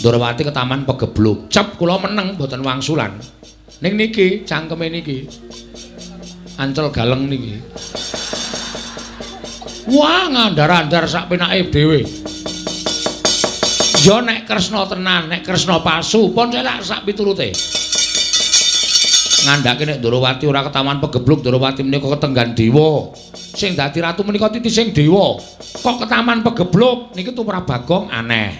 Mandarawati ketaman pegebluk. Cep kula meneng mboten wangsulan. Ning niki cangkeme niki. Ancel galeng niki. Wah, ngandar-andar sak penake dhewe. Ya nek Kresna tenan, nek Kresna palsu, pun selak sak piturute. Ngandhake nek Ndarawati ora ketaman pegebluk, Ndarawati menika ketenggan dewa. Sing dadi ratu menika titising dewa. Kok ketaman pegebluk niki tumrap Bagong aneh.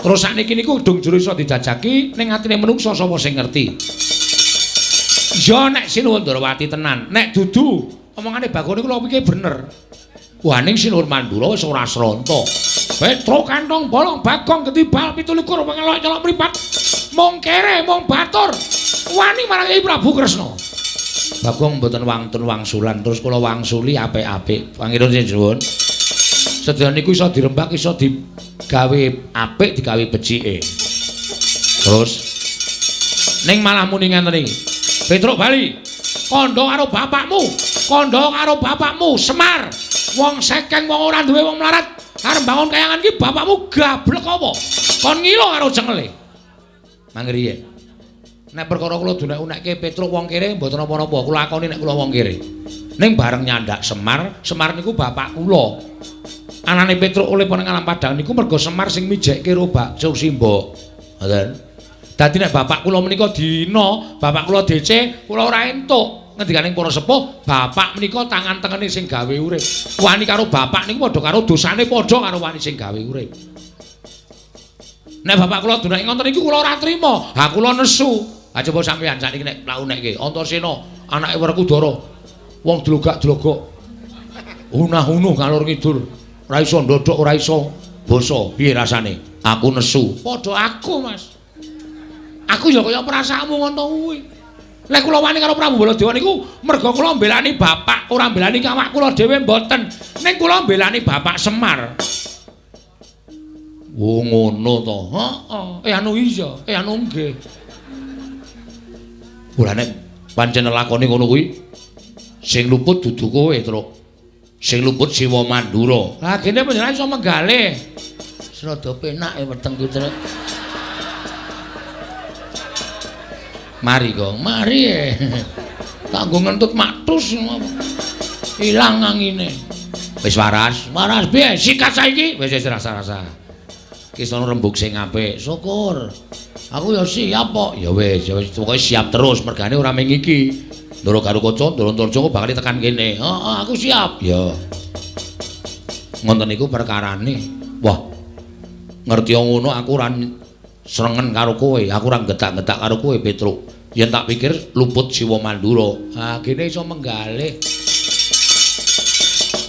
Terus sakniki niku dung jero iso dijajaki ning atine menungsa sapa sing ngerti. Ya nek Sinuwun Ndarawati tenan, nek dudu omongane Bagong niku lho iki bener. Wah ning Sinuwun Mandura wis ora sronto. Petruk kantong bolong Bagong ketibal 17 pengelok-elok mripat. Mung kere, mung batur. Wani marang Kyai Prabu Kresna. Bagong mboten wangtun wangsulan terus kula wangsuli apik-apik. Pangiran sinuwun. Sedaya niku iso dirembak, iso digawe apik, digawe becike. Terus ning malah muni ngenten iki. Petruk bali. Kandha karo bapakmu. Kandha karo bapakmu Semar. Wong sekeng wong ora duwe wong melarat. Arep bangun kayangan iki bapakmu gablek apa? Kon ngilo karo jengele. Mangriye. Nek perkara kula dunek-unekke Petruk wong kere mboten napa-napa, kula akoni nek kula wong kere. Ning bareng nyandak Semar, Semar niku bapak kula. Anane Petruk oleh Panengalam Padang niku mergo Semar sing mijekke robak Sursimba. Ngoten. Dadi nek bapak kula menika dina, bapak kula DC, kula ora entuk. Ngendikaning para sepuh, bapak menika tangan tengene sing gawe urip. Wani karo bapak niku padha karo dosane padha karo wani sing gawe urip. Nek bapak kula dunek ngoten iki kula ora trima. Ha kula nesu. Ha coba sampeyan sakniki nek launekke Antasena, anake Werkudara. Wong dlogak-dlogok. Unah-unuh ngalor ngidul. Ora iso ndodhok, ora iso basa. Piye rasane? Aku nesu. Padha aku, Mas. Aku ya kaya perasaanmu ngono kuwi. Lek kula wani karo Prabu Baladewa niku merga kula mbelani bapak, ora mbelani awak kula dhewe mboten. Ning kula mbelani bapak Semar. Oh ngono to. Heeh. Anu iya, anu nggih. Ora nek pancen lakone ngono kuwi sing luput dudu kowe, Truk. sing luput Siwa Mandura. Lah kene panjenengan iso menggalih. Rada penak weteng ku truk. Mari kok, mari. Kanggo ngentut matus ilang angine. Wis waras, waras piye? Sikat saiki. Wis rasa-rasa. Ki sono rembug sing apik. Syukur. Aku ya siap kok. Ya wis, pokoke siap terus mergane ora ming iki. Ndoro karo Kaca, Ndoro Antarja bakal tekan kene. Heeh, aku siap. Ya. Ngoten niku perkarane. Wah. Ngerti ngono aku ora srengen karo kowe, aku ora getak-getak karo kowe, Petruk. Yen tak pikir luput Siwa Mandura. Ha, kene iso menggalih.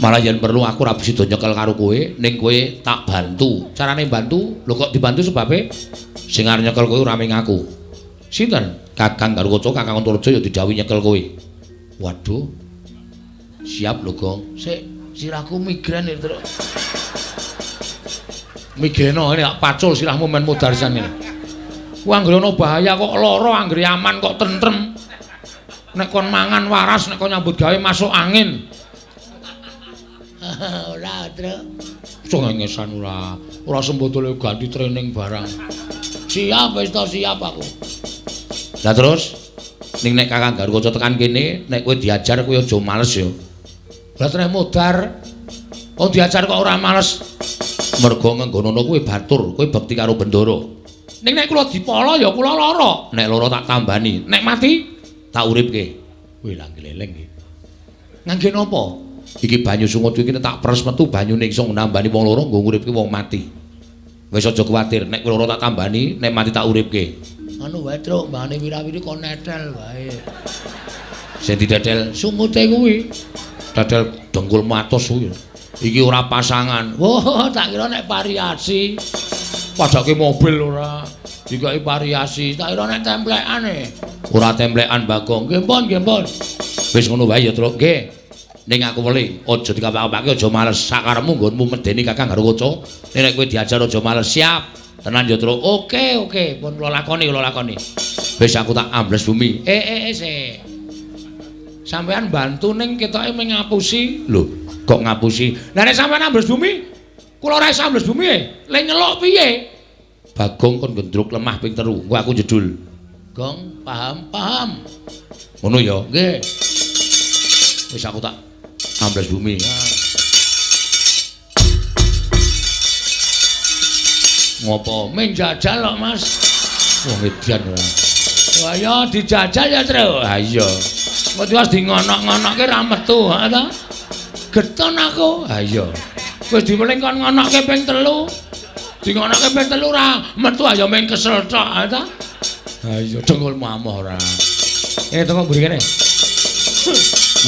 Malah yen perlu aku ora bisa nyekel karo kowe, ning kowe tak bantu. Carane bantu? Lho kok dibantu sebabe sing arep nyekel kowe ora ming aku. Sinten? Kakang karo Kaca, Kakang Antarja ya didhawuhi nyekel kowe. Waduh. Siap lho, Gong. Sik, sirahku migren ya, Truk. Migreno ini tak pacul sirahmu men mudarisan ini. Ku anggere ana bahaya kok lara, anggere aman kok tentrem. Nek kon mangan waras, nek kon nyambut gawe masuk angin. Ora, Truk. Cengengesan ora sembotole ganti training barang. Siap wis to, siap aku. Lah terus ning nek Kakang Garukaca tekan kene, nek kowe diajar kowe aja males ya. Lah treh modar. Oh diajar kok ora males. Mergo ngenggonono kowe batur, kowe bekti karo Bendara. Ning nek kula dipala ya kula lara. Nek lara tak tambani, nek mati tak uripke. Kowe lah gleleng iki. Ngangge napa? Iki banyu sungut iki tak peres metu banyune iso nambani wong lara nggo nguripke wong mati. Wis aja kuwatir, nek kowe lara tak tambani, nek mati tak uripke. Anu wae, Truk, mbane wirawiri kok netel wae. Sing didadel sungute kuwi. Dadel dengkulmu atos kuwi. Iki ora pasangan. Wah, tak kira nek variasi. Padake mobil ora. Dikai variasi. Tak kira nek templekane. Ora templekan, Bagong. Nggih, Pon, nggih, Pon. Wis ngono wae ya, Truk. Nggih. Ning aku weli, aja dikapak-kapake, aja males. Sakaremu nggonmu medeni Kakang Garukaca. Nek kowe diajar aja males. Siap. Tenan ya, Truk. Oke. Pun kula lakoni. Wis aku tak ambles bumi. Sik. Sampeyan bantu ning ketoke mung ngapusi. Lho, kok ngapusi? Lah nek sampeyan ambles bumi, kula ora iso ambles bumi e. Le nyeluk piye? Bagong kon gendruk lemah ping 3. Engko aku jedul. Gong, paham. Ngono ya? Nggih. Wis aku tak ambles bumi. Ngopo? Men jajal kok, Mas. Wong edian ora. Wah ya dijajal ya, Tru. Ha iya. Kok wis di ngonok-ngonokke ra metu, ha ta? Geton aku. Ha iya. Wis diweling kon ngonokke ping 3. Di ngonokke ping 3 ra metu ya meng kesel tok, ha ta? Ha iya, dengkulmu amoh ora. Tengok mburi kene.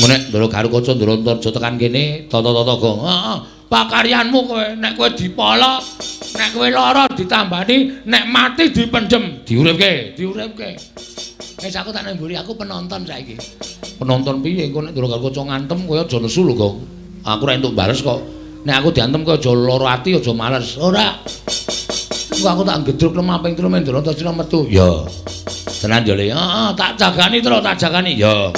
Menek Ndara Garukaca, Ndara Antarja tekan kene, tata-tata Gong. Heeh. Pakaryanmu kowe, nek kowe dipala, nek kowe lara ditambani, nek mati dipendhem, diuripke. Wis aku tak nang mburi, aku penonton saiki. Penonton piye engko nek Ndara Garukaca ngantem kowe aja nesu lho, Gong. Aku ora entuk bales kok. Nek aku diantem kowe aja lara ati, aja males. Ora. Engko aku tak gedruk lemah ping 3 men Ndara Antarja metu. Ya. Tenan yo Le. Heeh, tak jagani terus, tak jagani. Ya.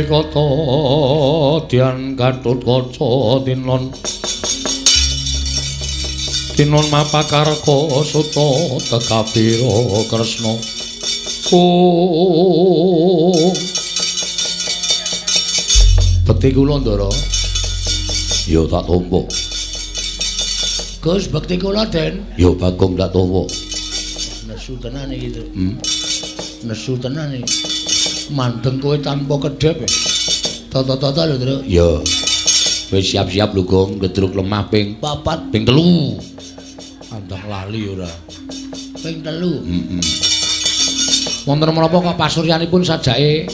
Kata Dian Gatotkaca tinon mapakarka suta tekapira Kresna bekti kula Ndara ya tak tampa Gus bekti kula Den ya Bagong tak tampa nesu tenan iki nesu tenan iki mandeng kowe tanpa kedhep Tata lho, Tru. Ya. Wis siap-siap lho, Gong. Gedruk lemah ping 4, ping 3. Andang lali ora. Ping 3. Heeh. Wonten menapa kok pasuryanipun sajake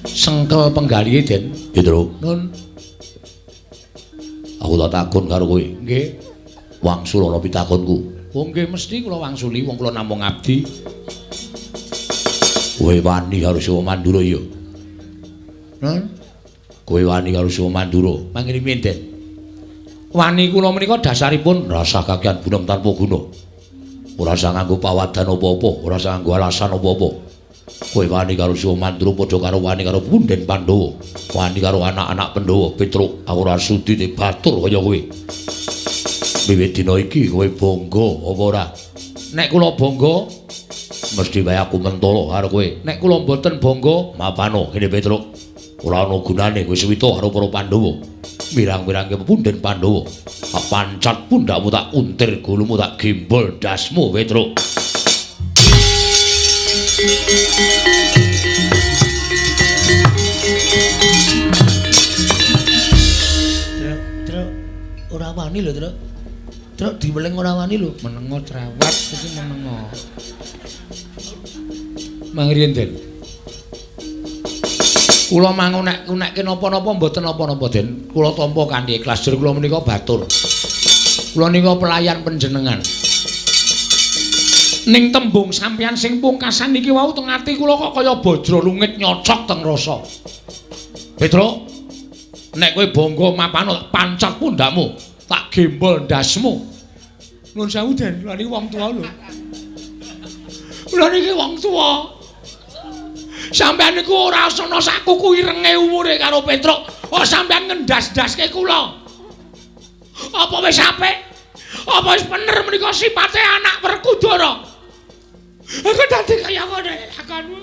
sengkel penggalihe, Den? Nggih, Tru. Nun. Aku tak takon karo kowe. Nggih. Wangsul ana pitakonku. Oh nggih mesti kula wangsuli wong kula namung abdi. Kowe wani karo Siwa Mandura ya. Nun. Kowe wani karo Siwa Mandura. Mangkene piye, Den? Wani kula menika dasaripun rasa kakian gunem tanpa guna. Ora usah nganggo pawadan apa-apa, ora usah nganggo alasan apa-apa. Kowe wani karo Siwa Mandura padha karo wani karo Punden Pandhawa. Wani karo anak-anak Pandhawa, Petruk, aku ora sudi batur kaya kowe. Wiwit dina iki kowe bangga apa ora? Nek kula bangga mesti wae aku mentolo karo kowe. Nek kula mboten bangga, mapano kene Petruk. Ora ana gunane kowe suwita karo para Pandhawa. Mirang-mirangke Punden Pandhawa. Tak pancat pundakmu tak untir gulumu tak gembol dasmu Petruk. Truk ora wani lho, Truk. Truk diweling ora wani lho, menengo cerewet iki menengo. Mangriyen, Den. Kula mangun nek napa-napa mboten napa-napa, Den. Kula tampa kanthi ikhlas jur kula menika batur. Kula nika pelayan panjenengan. Ning tembung sampeyan sing pungkasan iki wau teng ati kula kok kaya bajra lungit nyocok teng rasa. Petruk, nek kowe bangga mapano pancat pundakmu, tak gembol ndasmu. Nuwun sewu, Den, lha niki wong tuwa lho. Lha niki wong tuwa. Sampeyan niku ora asana sakuku irenge umure karo Petruk. Kok sampeyan ngendas-ndaske kula? Apa wis apik? Apa wis bener menika sipate anak Werkudara? Aku dadi kaya ngene lakonmu.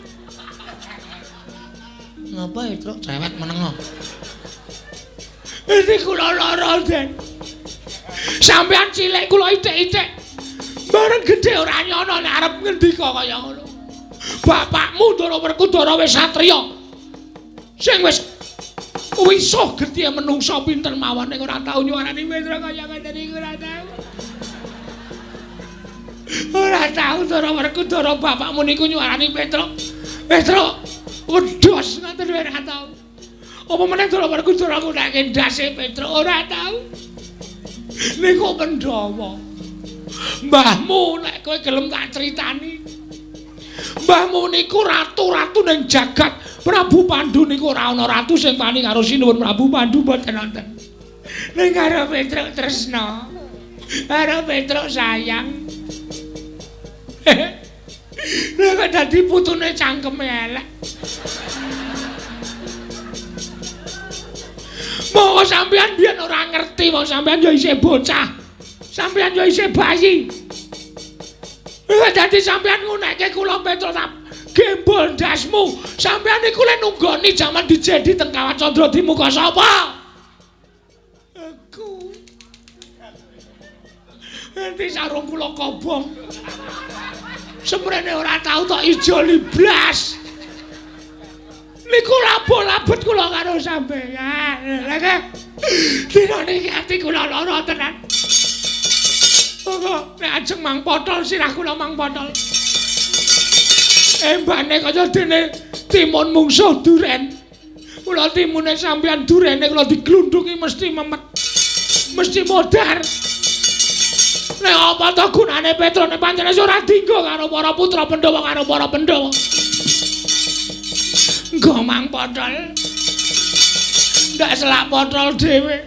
Ngapa Petruk cerewet menengo? Iki kula lara, Den. Sampeyan cilik kula itik-itik. Bareng gedhe ora nyono nek arep ngendika kaya ngono. Bapakmu Ndara Werkudara wis satriya. Sing wis wisuh gedhe menungsa pinten mawon ning ora tau nyuarani Petruk kaya ngene iki ora tau. Ora tau Ndara Werkudara bapakmu niku nyuarani Petruk. Petruk wedhos ngoten ora tau. Apa meneh Ndara Werkudara nggunakake ndase Petruk ora tau. Niku Pandhawa. Mbahmu nek kowe gelem tak critani. Mbahmu niku ratu-ratu ning jagat. Prabu Pandhu niku ora ana ratu sing wani karo sinuwun Prabu Pandhu mboten wonten. Ning karo Petruk tresna. Karo Petruk sayang. Lha kok dadi putune cangkeme elek. Mau sampeyan biyen ora ngerti, mau sampeyan ya isih bocah. Sampeyan ya isih bayi. Dadi sampeyan ngunekke kula Petruk tak gembol ndasmu. Sampeyan niku le nunggoni jaman dijedi teng Kawat Candra di muka sapa? Aku. Nanti sarung kula kobong. Semrene ora tau tok ijo liblas. Niku labet kula karo sampeyan. Lha dina niki ati kula lara tenan. Nek ajeng mang potol sirah kula mang potol. Embane kaya dene timun mungsuh duren. Kula timune sampeyan durene kula diglundhungi mesti memet. Mesti modar. Nek apa to gunane Petruk nek pancen ora dinggo karo para putra Pandhawa karo para Pandhawa. Nggo mang potol. Ndak selak potol dhewe.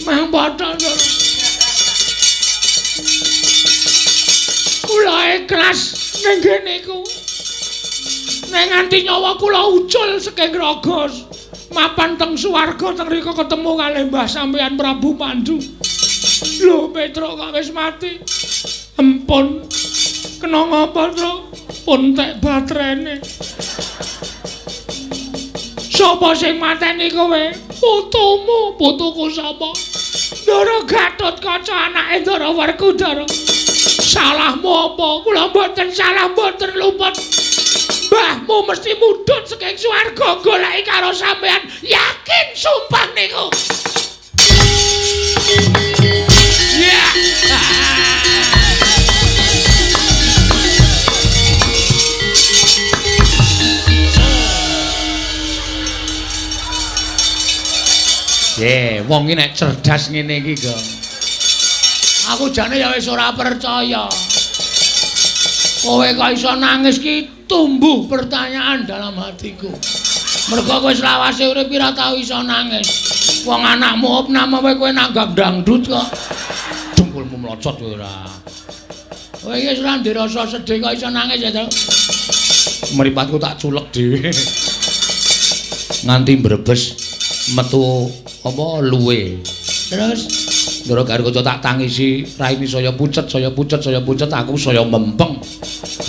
Mang potol to. Kula ikhlas ning kene iku. Nek nganti nyawa kula ucul saking raga mapan teng swarga teng rika ketemu kalih Mbah sampeyan Prabu Pandhu. Lho Petruk kok wis mati. Ampun. Kena ngapa, Truk? Untek batrene. Sapa sing mateni kowe? Putumu, putuku sapa? Ndara Gatotkaca anake Ndara Werkudara. Salahmu apa? Kula mboten salah, mboten luput. mbahmu mesti mudhun saking swarga goleki karo sampean. Yakin sumpah niku. Ya. Wong iki nek cerdas ngene iki, Gong. Aku jane ya wis ora percaya. Kowe kok iso nangis ki tumbuh pertanyaan dalam hatiku. Mergo kowe selawase urip ora tau iso nangis. Wong anakmu opname kowe nanggap dangdut kok. Dengkulmu mlocot kowe ora. Kowe iki ora ndirasa sedih kok iso nangis ya, to? Mripatku tak culek dhewe. Nganti mbrebes metu apa luwe. Terus Ndara Gargoco tak tangisi raine saya pucet aku saya mempeng.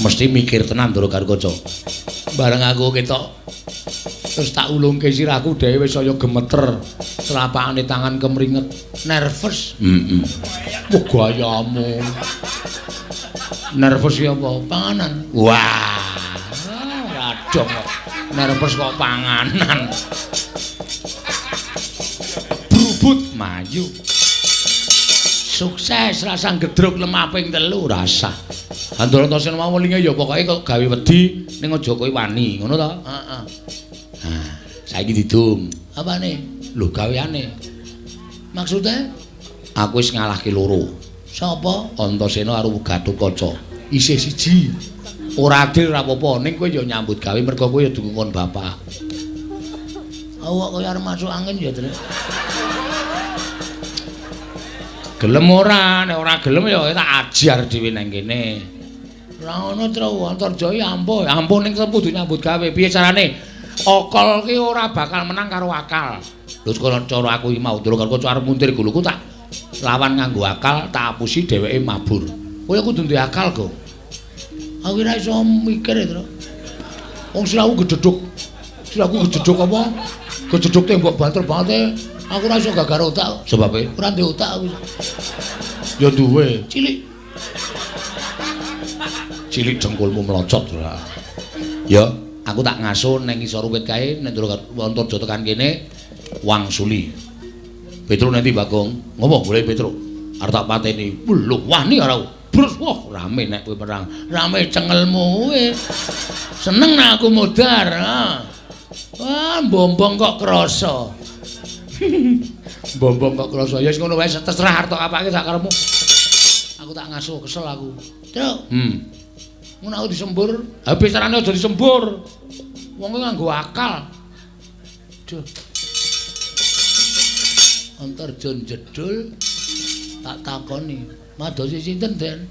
Mesti mikir tenan Ndara Gargoco. Bareng aku ketok terus tak ulungke sirahku dhewe saya gemeter. Telapakane tangan kemringet, nervous. Wah gayamu. Nervous ya apa? Panganan. Wah, radong kok. Nervous kok panganan. Brubut maju. Sukses rasa gedruk lemah ping 3 rasa. Andara Antasena mau linge ya pokoke kok gawe wedi ning aja kowe wani, ngono to? Heeh. Nah, saiki didum. Apane? Lho gaweane. Maksude aku wis ngalahke loro. Sapa? Antasena karo Gatotkaca. Isih siji. Ora adil ora apa-apa, ning kowe ya nyambut gawe mergo kowe ya dukung bapak. Awak kowe arep masuk angin ya, Tru. Gelem ora, nek ora gelem ya tak ajar dhewe nang kene. Ora ngono Tru, Antarjaya ampuh ning kudu nyambut gawe. Piye carane? Okol ki ora bakal menang karo akal. Lho cara aku iki mau Ndara Gargoco arep muntir guluku tak lawan nganggo akal, tak apusi dheweke mabur. Kowe kudu duwe akal, Go. Aku ora iso mikir, Tru. Wong siraku gedhedhuk. Siraku gedhedhuk apa? Gedhedhuk tembok banter banget. Aku ora iso gagar otak. Sebabe ora ndek otak aku. Ya duwe, cilik. Cilik dengkulmu melocot ora. Ya, aku tak ngaso ning ngisor wit kae nek Ndara Antarja tekan kene wangsuli. Petro nanti Bagong. Ngomong boleh Petro. Arep tak pateni. Lho, wani ora. Brus, wah rame nek kowe perang. Rame cengelmu kowe. Seneng nek aku modar. Wah, bombong kok krasa. Bombong kok krasa. Ya wis ngono wae terserah arep apake sak karepmu. Aku tak ngaso kesel aku. Truk. Ngono aku disembur. Habis carane aja disembur. Wong kuwi nganggo akal. Duh. Antarja jedul tak takoni. Madosi sinten, Den?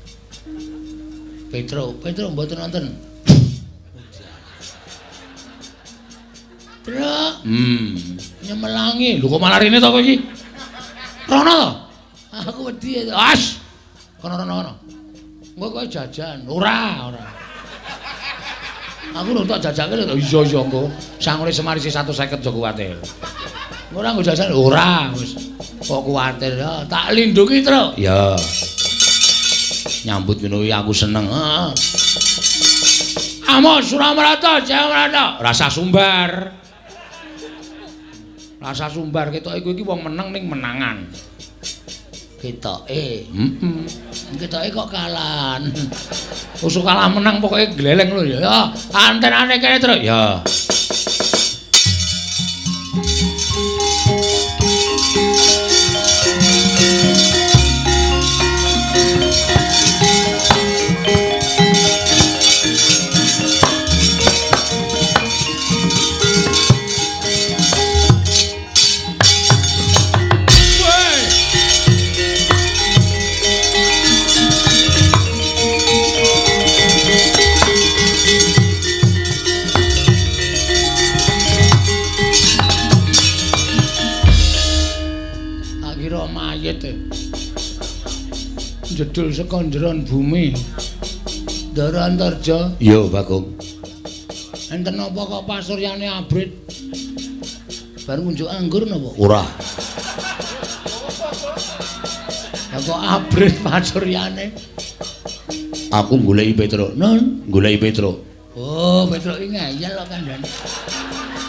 Petro mboten wonten. Truk. Nyemelangi. Lho kok malah rene to kowe iki? Rono to? Aku wedi. As. Kono. Engko kowe jajan. Ora. Aku lho tak jajake lho. Iya engko. Sangune Semar isih 150 aja kuwatir. Ora nggo jajan ora wis. Kok kuwatir ya. Tak lindungi, Tru. Ya. Nyambut ngono iki aku seneng. Heeh. Amos Suramarata, Jayamrata. Rasa sumbar. Rasa sumbar ketoke kowe iki wong meneng ning menangan. Ketoke. Ketoke kok kalahan. Usuk kalah menang pokoke gleleng lho ya. Ya, antenane kene terus. Ya. Jedul saka njeron bumi. Ndara Antarja. Iya, Bagong. Enten apa kok pasuryane abrit? Bar ngunjuk anggur napa? Ora. Ya kok abrit pasuryane? Aku goleki Petro. Non, goleki Petro. Oh, Oh, Petruk iki ngeyel kok kandhane.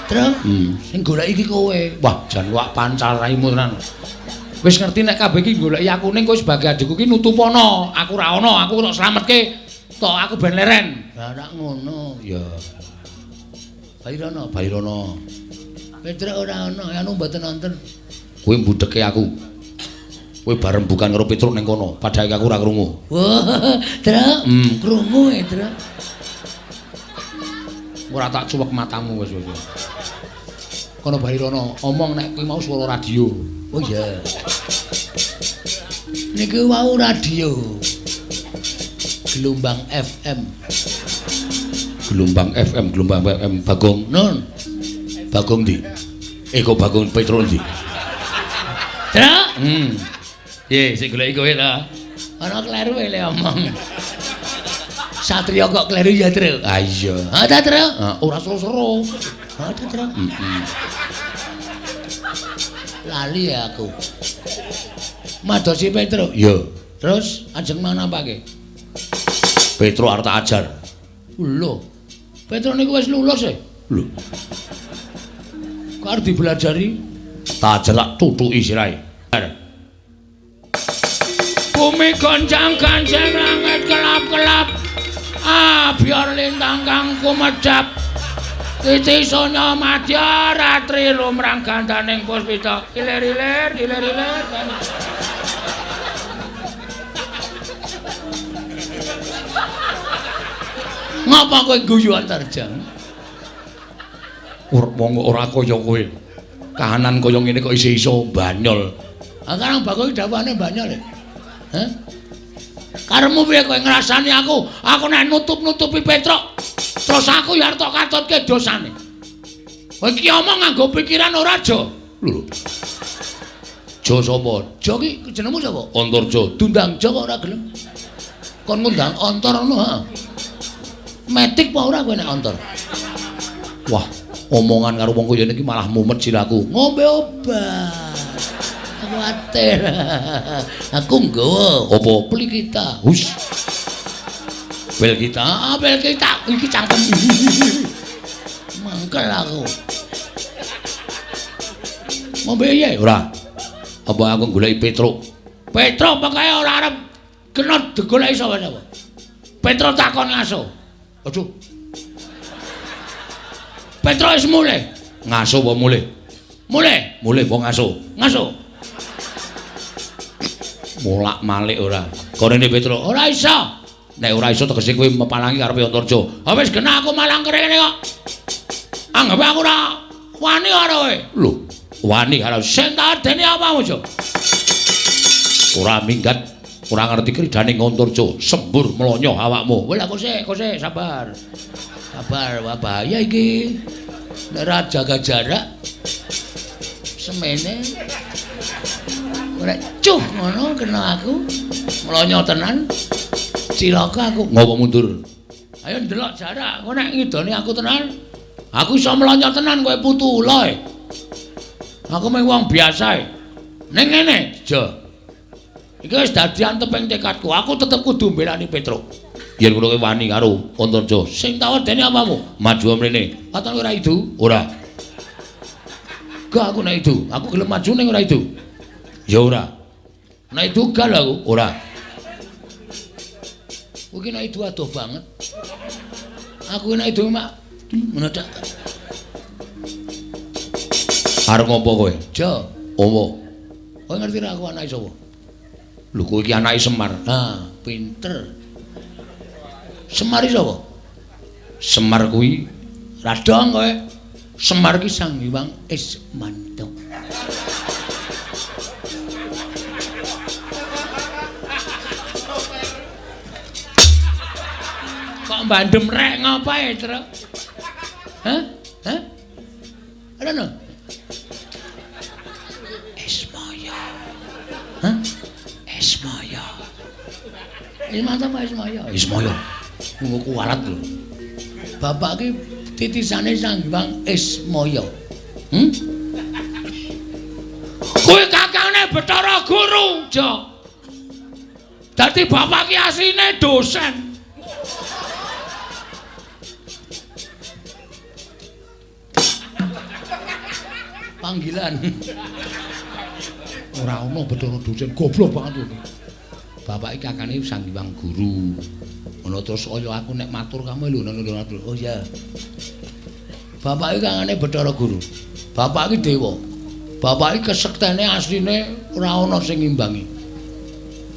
Terus sing golek iki kowe. Wah, jan wak pancal raimu tenan. Wis ngerti nek kabeh iki goleki aku ning kowe sebagai adikku iki nutupono. Aku ra ono, aku tok slametke. Tok aku ben leren. Lah nek ngono, ya. Bairono. Petruk ora ono, anu mboten wonten. Kowe mbudheke aku. Kowe bareng bukan karo Petruk ning kono, padahal aku ora krungu. Wah, Truk. Krungu e, Truk. Ora tak cuwek matamu wis. Kono Bairono, omong nek kuwi mau swara radio. Oh iya. Niki wau radio. Gelombang FM. Gelombang FM Bagong. Non. Bagong ndi? Kok Bagong Petruk ndi? Truk. Ye, sing goleki kowe ta. Ana kleru le omong. Satria kok kleru ya, Truk? Ah iya. Ha ta, Truk? Ora seru-seru. Ha ta, Truk? Lali ya aku. Madosi Petruk. Yo. Terus ajeng mana pake? Petruk arep tak ajar. Lho. Petruk niku wis lulus e. Lho. Kok arep dibelajari? Tak ajar tak tutuki sirahe. Bumi goncang-gancing langit kelap-kelap. Biar lintang kang kumedhap. Titi sonya madya ratri lumrang gandaning puspita. Ilir-ilir. Ngapa kowe guyu antarjang? Ora kaya kowe. Kahanan kaya ngene kok isih iso banyol. Karang Bagong dawane banyol. Hah? Karemu piye kowe ngrasani aku? Aku nek nutup-nutupi Petruk. Terus aku ya arep katutke dosane. Kowe iki omong nganggo pikiran ora, Jo. Lho. Jo sapa? Jo ki jenengmu sapa? Antarja. Dundang Jo kok ora gelem. Kon ngundang Antar ngono, ha. Metik apa ora kowe nek Antar? Wah, omongan karo wong kaya niki malah mumet siraku. Ngombe obat. Kuwatir. Aku nggawa apa peli kita. Hus. Pel kita iki cangkem. Mangkel aku. Ngombe ye ora. Apa aku goleki Petruk? Petruk pokoke ora arep kena digoleki sapa. Petruk takon ngaso. Aduh. Petruk wis mulih. Ngaso apa mulih? Mulih apa ngaso? Ngaso. Molak-malik ora. Korene Petruk, ora iso. Nek ora iso tegese kowe mepalangi karepe Antarja. Ha wis kena aku malang kene kok. Anggep aku ora wani karo kowe. Lho, wani karo sing tak adeni apamu, Jo? Ora minggat, ora ngerti kridane Antarja, sembur mlonyo awakmu. Wis aku sik, sabar. Sabar, wah bahaya iki. Nek ora jaga jarak semene ora cuh ngono kena aku. Mlonyo tenan. Cilaka aku. Ngopo mundur? Ayo ndelok jarak. Kowe nek ngidoni aku tenan, aku iso mlonyo tenan kowe putu ula. Aku mung wong biasa. Ning ngene, Jo. Iki wis dadi anteping tekadku. Aku tetep kudu mbelani Petruk. Yen ngono kowe wani karo Antarja, sing tak wedeni apamu? Maju mrene. Katon ora idu? Ora. Gak aku nek idu. Aku gelem maju ning ora idu. Ya ora. Nek idu gal aku, ora. Kuwi nek idu adoh banget. Aku nek idu mak menedak. Arep ngopo kowe? Jo. Apa? Kowe ngerti ra aku anake sapa? Lho kowe iki anake Semar. Nah, pinter. Semar iki sapa? Semar kuwi radong kowe. Semar ki Sang Hyang Ismanta. Kok mbandem rek ngapae, Truk? Hah? Ada no? Ismaya. Hah? Ismaya. Ismanta apa Ismaya? Ismaya. Ngono kualat lho. Bapak ki titisane Sang Hyang Ismaya. Kowe kakane Bathara Guru, Jo. Dadi bapak ki asline dosen. panggilan. Ora ono Bathara Duren goblok banget iki. Bapak iki kakane Sang Hyang Guru. Ngono terus kaya aku nek matur kamu lho ngono. Oh iya. Bapak iki kakane Bathara Guru. Bapak iki dewa. Bapak iki kesektene asline ora ana sing ngimbangi.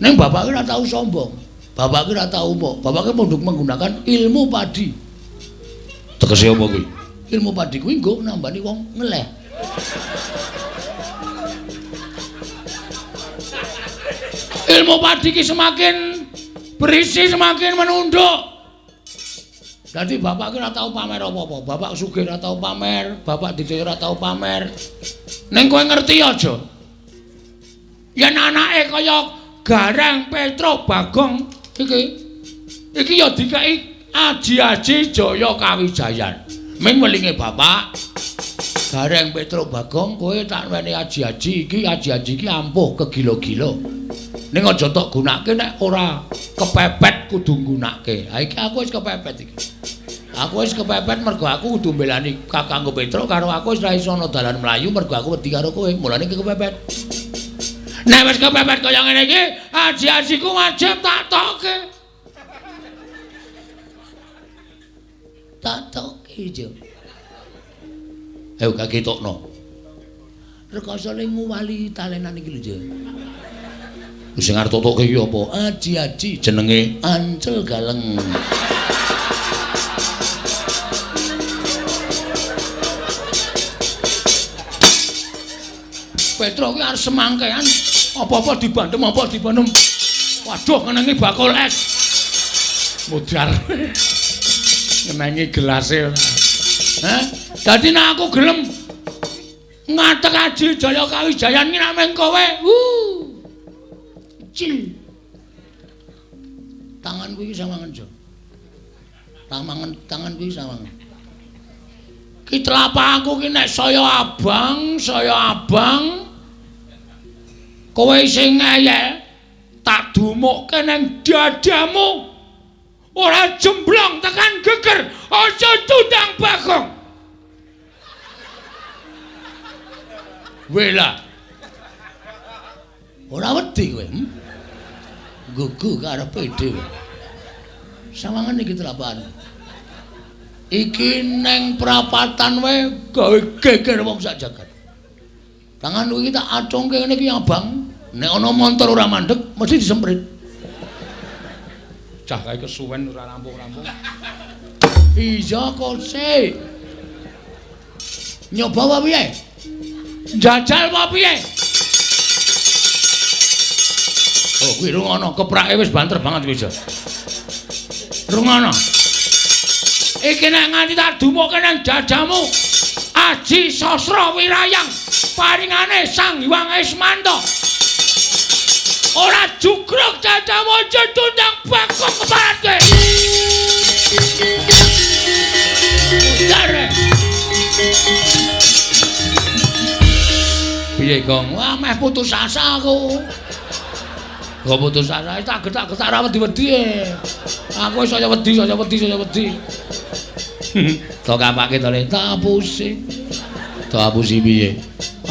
Ning bapak iki ora tau sombong. Bapak iki ora tau umuk. Bapak iki mondok menggunakan ilmu padi. Tegese apa kuwi? Ilmu padi kuwi nggo nambani wong ngeleh. Ilmu padi ki semakin berisi semakin menunduk. Dadi bapak ki ora tau pamer apa-apa. Bapak sugih ora tau pamer, bapak dijaya ora tau pamer. Ning kowe ngerti aja. Yen anake kaya Gareng Petro Bagong iki ya dikeki aji-aji Jaya Kawijayan. Ming welinge bapak Gareng Petro Bagong kowe tak wene aji-aji iki ampuh kegilo-gilo. Ning aja tok gunake nek ora kepepet kudu nggunake. Ha iki aku wis kepepet iki. Aku wis kepepet mergo aku kudu mbelani Kakangku Petro karo aku wis ra iso ana dalan mlayu mergo aku wedi karo kowe. Mulane iki kepepet. Nek wis kepepet kaya ngene iki, aji-ajiku wajib tak tokke. Tak tokke jo. Ayo gak ketokno. Rekoso ning wali talenan iki lho jo. Sing arep totoke iki apa? Aji-aji jenenge Ancel Galeng. Petro ki arep semangkean, apa-apa dibandem, apa dibandem. Waduh, ngenengi bakul es. Mudar. Ngenengi gelase ora. Hah? Dadi nek aku gelem ngatek aji Jaya Kawijayan ki nameng kowe. Cil. Tanganku iki sawangen, Jo. Tanganku iki sawangen. Ki tlapakku ki nek saya abang, kowe sing ngeyel tak dumukke nang dadamu. Ora jemblong tekan geger, aja tundang Bagong. Wela. Ora wedi kowe. Gugu karepe dhewe. Sawangen iki telapakan. Iki neng prapatan wae gawe geger wong sak jagat. Tanganku iki tak acungke ngene iki abang. Nek ana montor ora mandeg mesti disemprit. Cah kae kesuwen ora rampung-rampung. Iya kok sik. Nyoba apa piye? Jajal apa piye? Oh, kuwi rungono, keprake wis banter banget wis. Rungono. Iki nek nganti tak dumukke nang dadamu, Aji Sastra Wirayang paringane Sang Hyang Ismanta. Ora jugruk dadamu aja tundang Bagong keparat kowe. Udare. Piye, Gong? Wah, meh putus asa aku. Kok putus asa tak getak-getak ra wedi-wedi. Aku wis saya wedi. Tok apake to le tapusi. Tapusi piye?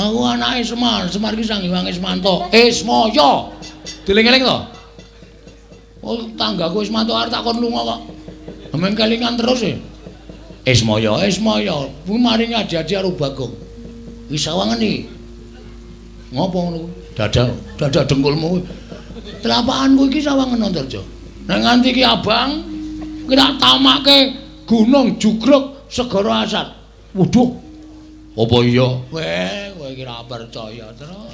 Aku anake Semar ki Sang Hyang Ismanta. Ismaya. Dieling-eling to? Oh, tanggaku Ismanta arep takon lunga kok. Ameng kelingan terus e. Ismaya. Kuwi maring aji-aji karo Bagong. Wis sawangen iki. Ngopo ngono? Dadak dengkulmu. Telapakanku iki sawangen Antarja. Nek nganti ki abang, ki tak tamake Gunung Jugruk Segara Asat. Waduh. Apa iya? Weh, kowe iki ora percaya terus.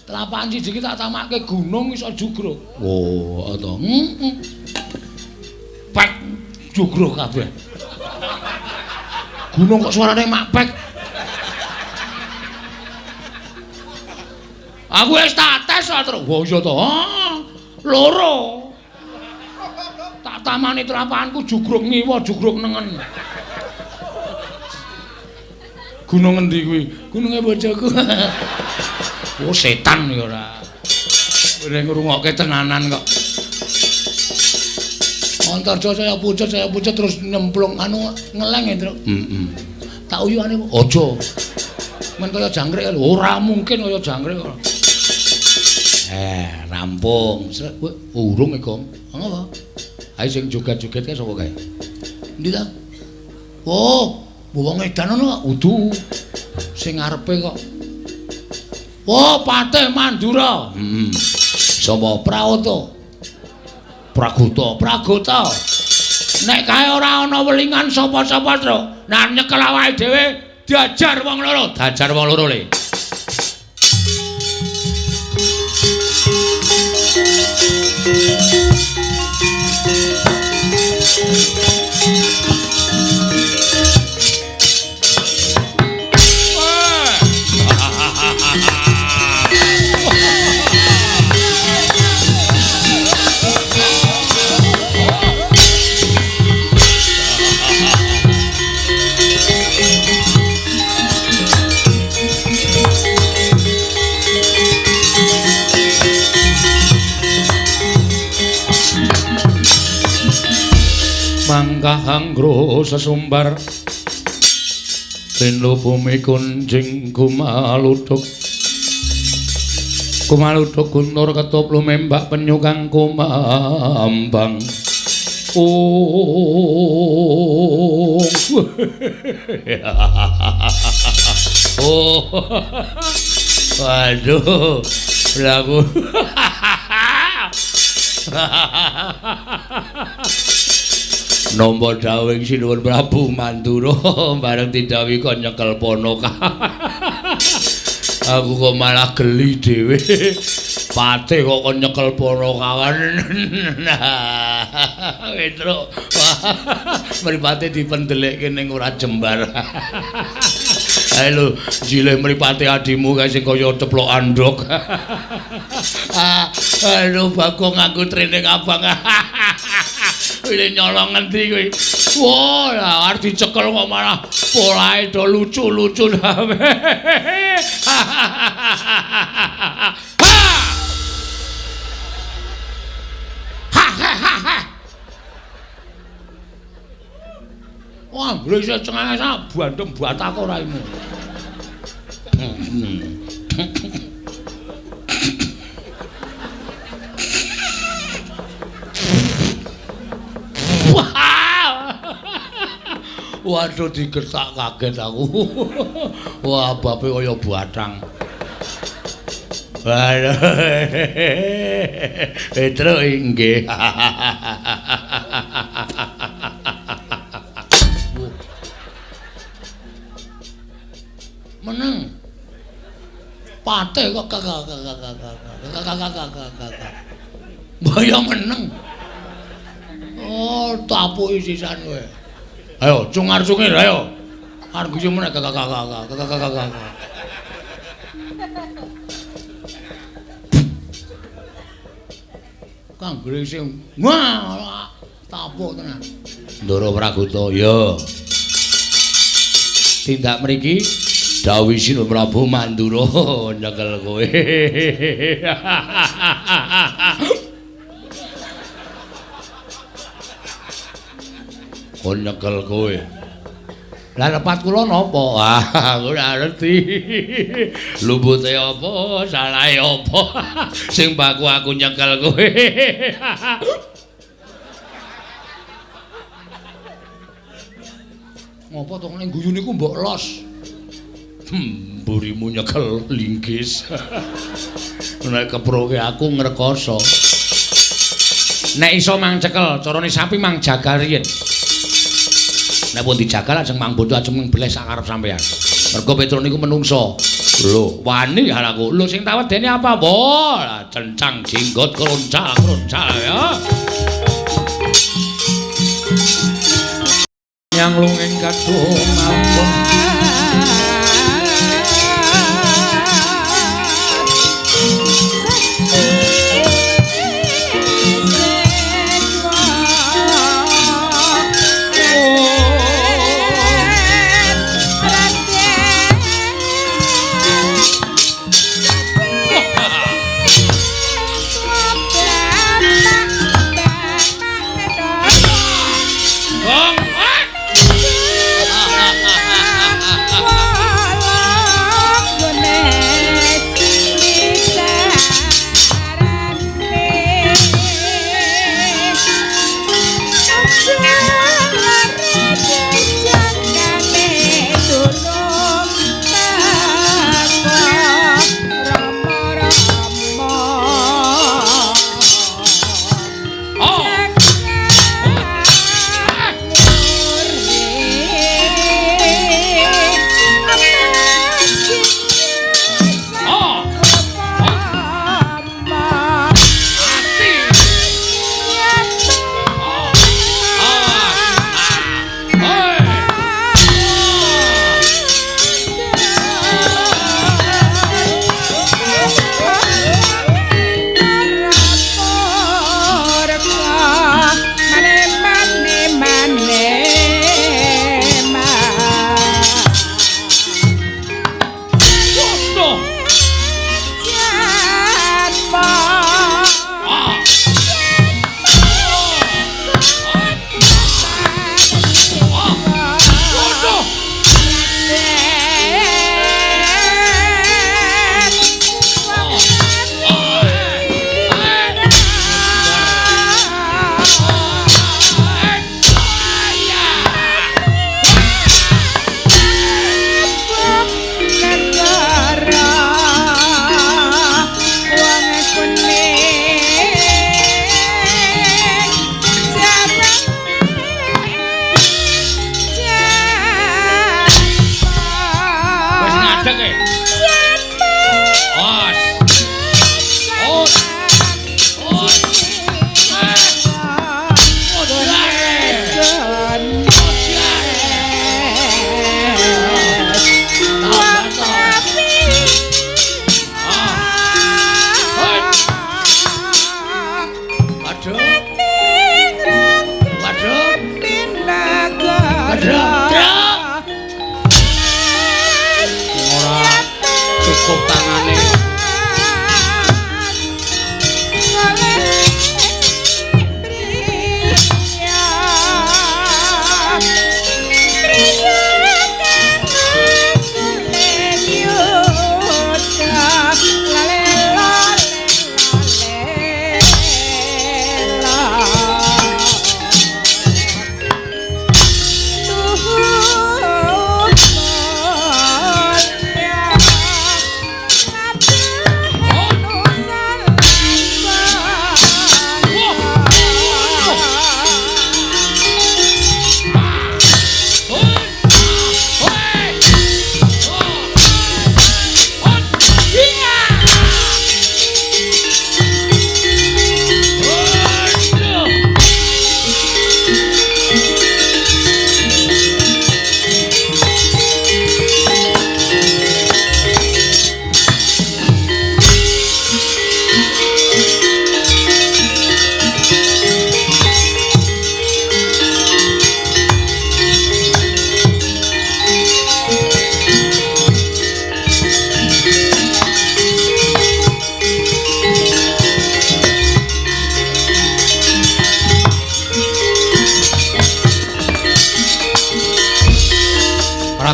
Telapakan siji ki tak tamake gunung iso jugruk. Oh, to. Pek jugruk kabeh. Gunung kok suarane mak pek. Aku wis tak tes terus. Oh iya to. Loro. Tak tamani telapakanku jugruk ngiwa, jugruk nengen. Gunung endi kuwi? Gununge bojoku. Oh setan ya ora. Kowe ngrungokke tenanan kok. Antarja saya pucet terus nyemplung anu ngeleng ya, Tru. Tak uyuane kok. Aja. Men kaya jangkrik lho, ora mungkin kaya jangkrik. Rampung. Urung e, Gong. Ngopo? Ae sing joget-joget kae sapa kae? Endi ta? Oh, wong edan ana udu. Sing ngarepe kok. Oh, Patih Mandura. Sapa Praoto? Pragota. Nek kae ora ana welingan sapa-sapa, Truk. Nah nyekel awake dhewe diajar wong loro. Dajar wong loro le. Mangkah anggro sesumbar Rino bumi kunjing kumaluduk gunur ketup lumembak penyukang kumambang waduh lagu Nompo dawing Sinuwun Prabu Mandura bareng didhawuhi kon nyekel Ponoka. Aku kok malah geli dhewe. Patih kok kon nyekel Ponoka. Petro. Mripate dipendelekke ning ora jembar. Ayo lho, jile mripate adimu kae sing kaya ceplok andhok. Aduh, Bagong nganggo training abang. Wile nyolong ngendi kuwi. Wah, arep dicekel kok malah polahe do lucu-lucu. Wah, brisik cengenge sak bandem batak ora imu. Waduh digetak kaget aku. Wah, bape kaya batang. Waduh. Petro inggih. Meneng. Patih kok Mbaya meneng. Oh, tapuki sisan kowe. Ayo, cungar-cungir, ayo. Arep guyu meneh Kang Grising. Wah, tapuk tenan. Ndara Pragota, ya. Tindak mriki dawuh Sinuwun Prabu Mandura nyekel kowe. Kon nyekel kowe. Lah lepat kula napa? Aku ora ngerti. Lumpute apa, salahe apa? Sing baku aku nyekel kowe. Ngopo to ning guyu niku mbok los? Mburimu nyekel linggis. Nek keproke aku ngrekoso. Nek iso mang cekel, carane sapi mang jagal riyen. Nek pun dijagal ajeng mang bodo ajeng mung beles sak karep sampean. Mergo Petro niku menungso. Lho, wani halaku. Lho sing tawedene apa, Bo? Cencang jenggot kroncal ya. Yang lungeng kadung ampun.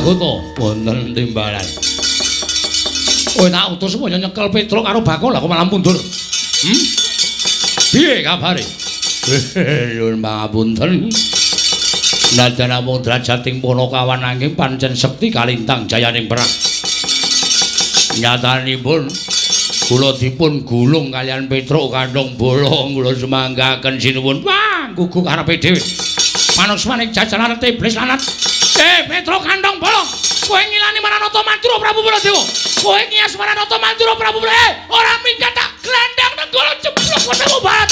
aku to wonten timbalan. Oh, tak utus supaya nyekel Petro karo Bakul lah kok malah mundur. Piye kabare? Nyuwun pangapunten. Najan namung drajating Punakawan nanging pancen sekti kalintang jayaning perang. Nyatanipun kula dipun gulung kalian Petro kandhong bolong kula semanggaken sinuwun. Wah, guguk karepe dhewe. Manusmaning jajaran iblis lanat. Petro kandhong bolong. Kowe ngilani Maranata Mandura Prabu Baladewa. Kowe ngias Maranata Mandura Prabu Baladewa. Ora minggat tak glendang nenggala jeblok wetemu barat.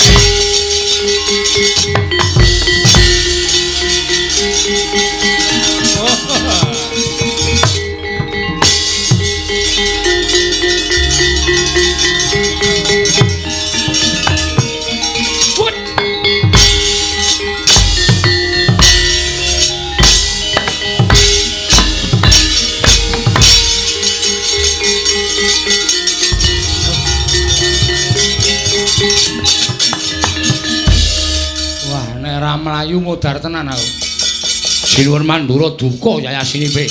Melayu modar tenan aku. Sinuwun Mandura duka yayasinipe.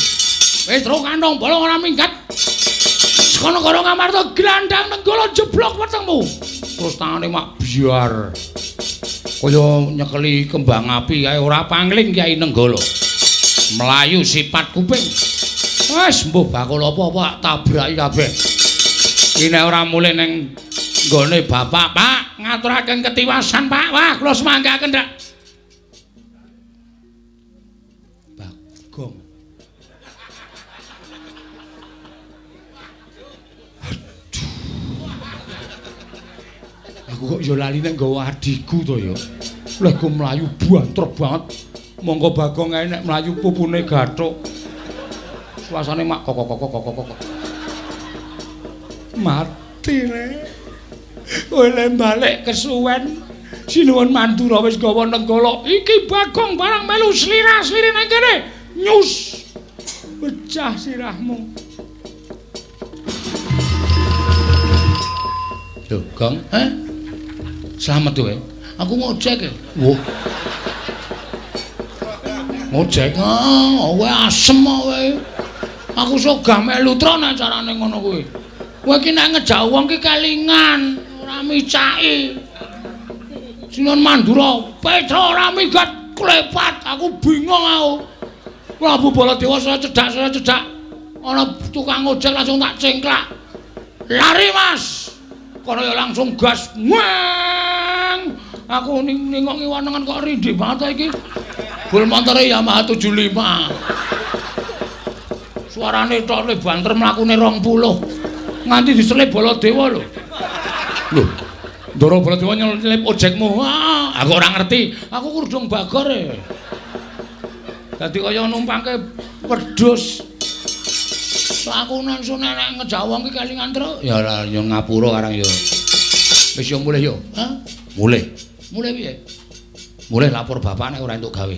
Petro kandhong bolong ora minggat. Sekono karo Ngamarta glandang nenggala jeblok wetengmu. Terus tangane mak biar. Kaya nyekeli kembang api kae ora pangling Kyai Nenggala. Melayu sipat kuping. Wes mbuh bakul apa-apa tabraki kabeh. Iki nek ora mulih ning nggone bapak, Pak, ngaturaken ketiwasan, Pak. Wah, kula semanggaken ndak. Bagong. Aduh. Aku kok ya lali nek nggawa adikku to ya. Lha ku mlayu banter banget. Monggo Bagong ae nek mlayu pupune gathuk. Suasane mak kok. Mati le. Oleh balik kesuwen. Sinuwun Mandura wis gawa nenggala. Iki Bagong barang melu slira-sliri nang kene. Nyus. Pecah sirahmu. Lho, Gong, Slamet kowe. Aku ngojek. Woh. Ngojek. Kowe asem kowe. Aku sogah melu tro nek carane ngono kuwi. Kowe iki nek ngejak wong ki kelingan, ora micaki. Sinuwun Mandura, Petro ora minggat klepat, aku bingung aku. Prabu Baladewa saya cedak. Ana tukang ojek langsung tak cengklak. Lari, Mas. Kono ya langsung gas. Weng. Aku ningok ngiwanengan kok rindhik banget iki. Bul montore Yamaha 75. Suarane tok le banter mlakune 20. Nganti diselip Baladewa lho. Lho. Ndara Baladewa nyelip ojekmu. Aku ora ngerti. Aku kurdung bagor e. Dadi kaya numpangke wedhus. Aku nangsu nek ngejak wong ki kelingan truk. Ya ora yo ngapura karang yo. Wis yo mulih yo. Mulih. Mulih piye? Mulih lapor bapak nek ora entuk gawe.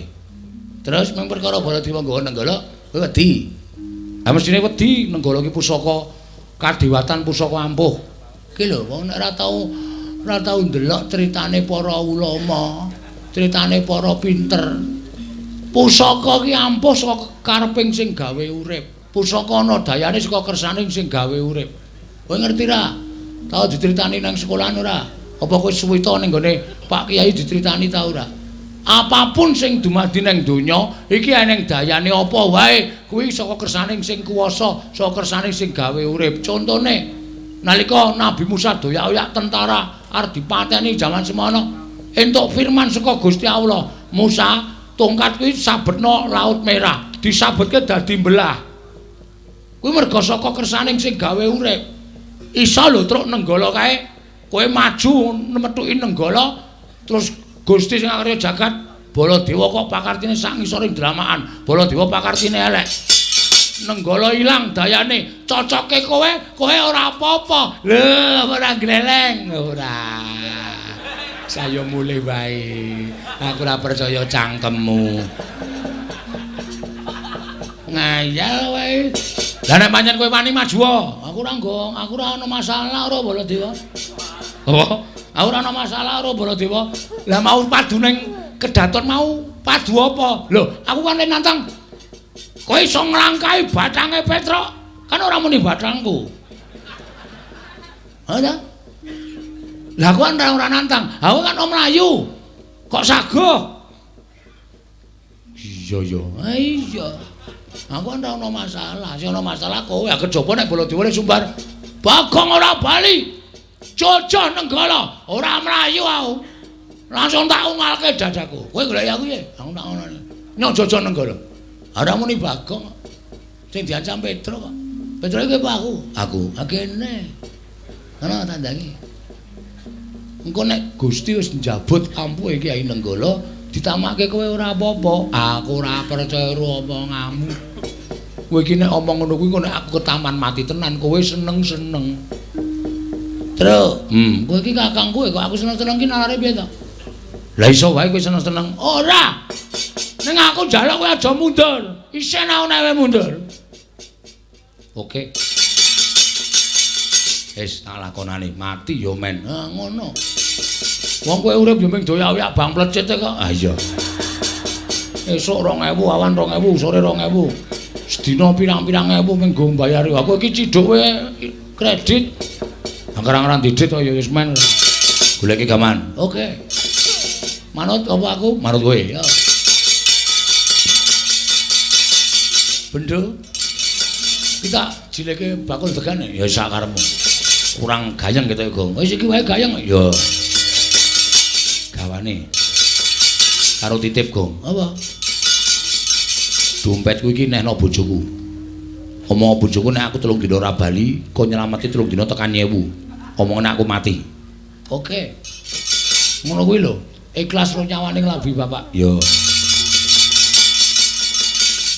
Terus mung perkara Baladewa nggawa nenggala, kowe wedi. Ha mestine wedi nenggala ki pusaka kadiwatan pusaka ampuh. Ki lho wong nek ora tau ndelok critane para ulama, critane para pinter. Pusaka ki ampuh saka kareping sing gawe urip. Pusaka ana dayane saka kersaning sing gawe urip. Kowe ngerti ra? Tau dicritani nang sekolahan ora? Apa kowe suwita ning gone Pak Kiai dicritani ta ora? Apapun sing dumadi ning donya iki eneng dayane apa wae kuwi saka kersaning sing kuwasa, saka kersaning sing gawe urip. Contone nalika Nabi Musa doyak-oyak tentara arep dipateni jaman semono entuk firman saka Gusti Allah. Musa, tongkat kuwi sabetna Laut Merah, disabetke dadi mbelah. Kuwi merga saka kersaning sing gawe urip. Isa lho truk nenggala kae, kowe maju metuki nenggala terus Gusti sing ngarya jagat Baladewa kok pakartine sak ngisoring dramaan. Baladewa pakartine elek. Nenggala ilang dayane, cocoke kowe ora apa-apa. Lho, ora gleleng, ora. Saya mulih wae. Aku ora percaya cangkemmu. Ngayal wae. Lah nek pancen kowe wani maju, aku ora ana masalah ora Baladewa. Oh, aku ora ana masalah ora Baladewa. Lah mau padu ning kedaton mau padu apa? Lho, aku kan nantang Kowe iso nglangkai bathange Petruk. Kan ora muni bathangku. Ha ta? Lah kowe ora nantang. Aku kan om Melayu. Kok saguh? Iya ya. Iya. Aku ora ono masalah. Sing ono masalah kowe kejaba nek Baladewa sumbar. Bagong ora bali. Jojo Nenggala, ora mlayu aku. Langsung tak ungalke dadaku. Kowe golek aku ya? Aku tak ngono. Nyok Jojo Nenggala. Ora muni Bagong. Sing diancam Petruk kok. Petruk iki apa aku? Aku. Akene. Ana tandane. Engko nek Gusti wis njabut ampuhe Kyai Nenggala, ditamake kowe ora apa-apa. Aku ora percaya omonganmu. Kowe iki nek omong ngono kuwi nek aku ke taman mati tenan, kowe seneng-seneng. Terus, kowe iki kakang kowe kok aku seneng-seneng ki nalare piye to? Lah iso wae kowe seneng-seneng. Ora. Ning aku njaluk kowe aja mundur. Isen aku nek mundur. Oke. Wis tak lakonani, mati yo men. Ha ngono. Wong kowe urip yo mung doyak-oyak bang plecet kok. Ah iya. Esuk 2000, awan 2000, sore 2000. Sedina pirang-pirang ewu mung go mbayari. Aku iki ciduk kowe kredit. Angker-angkeran didit kok ya wis men. Goleki gaman. Oke. Manut apa aku? Manut kowe. Ya. Bendo. Kita jileke bakul degane ya sakarepmu. Kurang gayeng gitu Gong. Wis iki wae gayeng ya. Gawane. Karo titip Gong. Apa? Dompetku iki nehno bojoku. Omong bojoku nek aku 3 dina ora bali, kok nyelameti 3 dina tekan 1000. Omongane aku mati. Oke. Ngono kuwi lho. Ikhlas ro nyawane nglabi Bapak. Yo.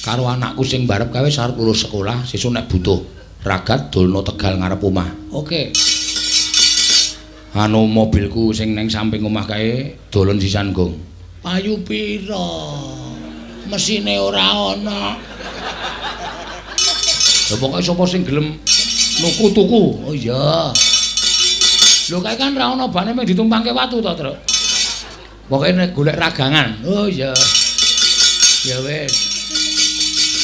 Karo anakku sing barep kae arep lulus sekolah, sesuk nek butuh ragat dolno Tegal ngarep omah. Oke. Anu mobilku sing ning samping omah kae dolen sisan Gong. Payu pira? Mesine ora ana. Lha pokoke sapa sing gelem nuku tuku. Oh iya. Lho kae kan ra ana bane mung ditumpangke watu to, Truk. Pokoke nek golek ragangan. Oh iya. Ya wis.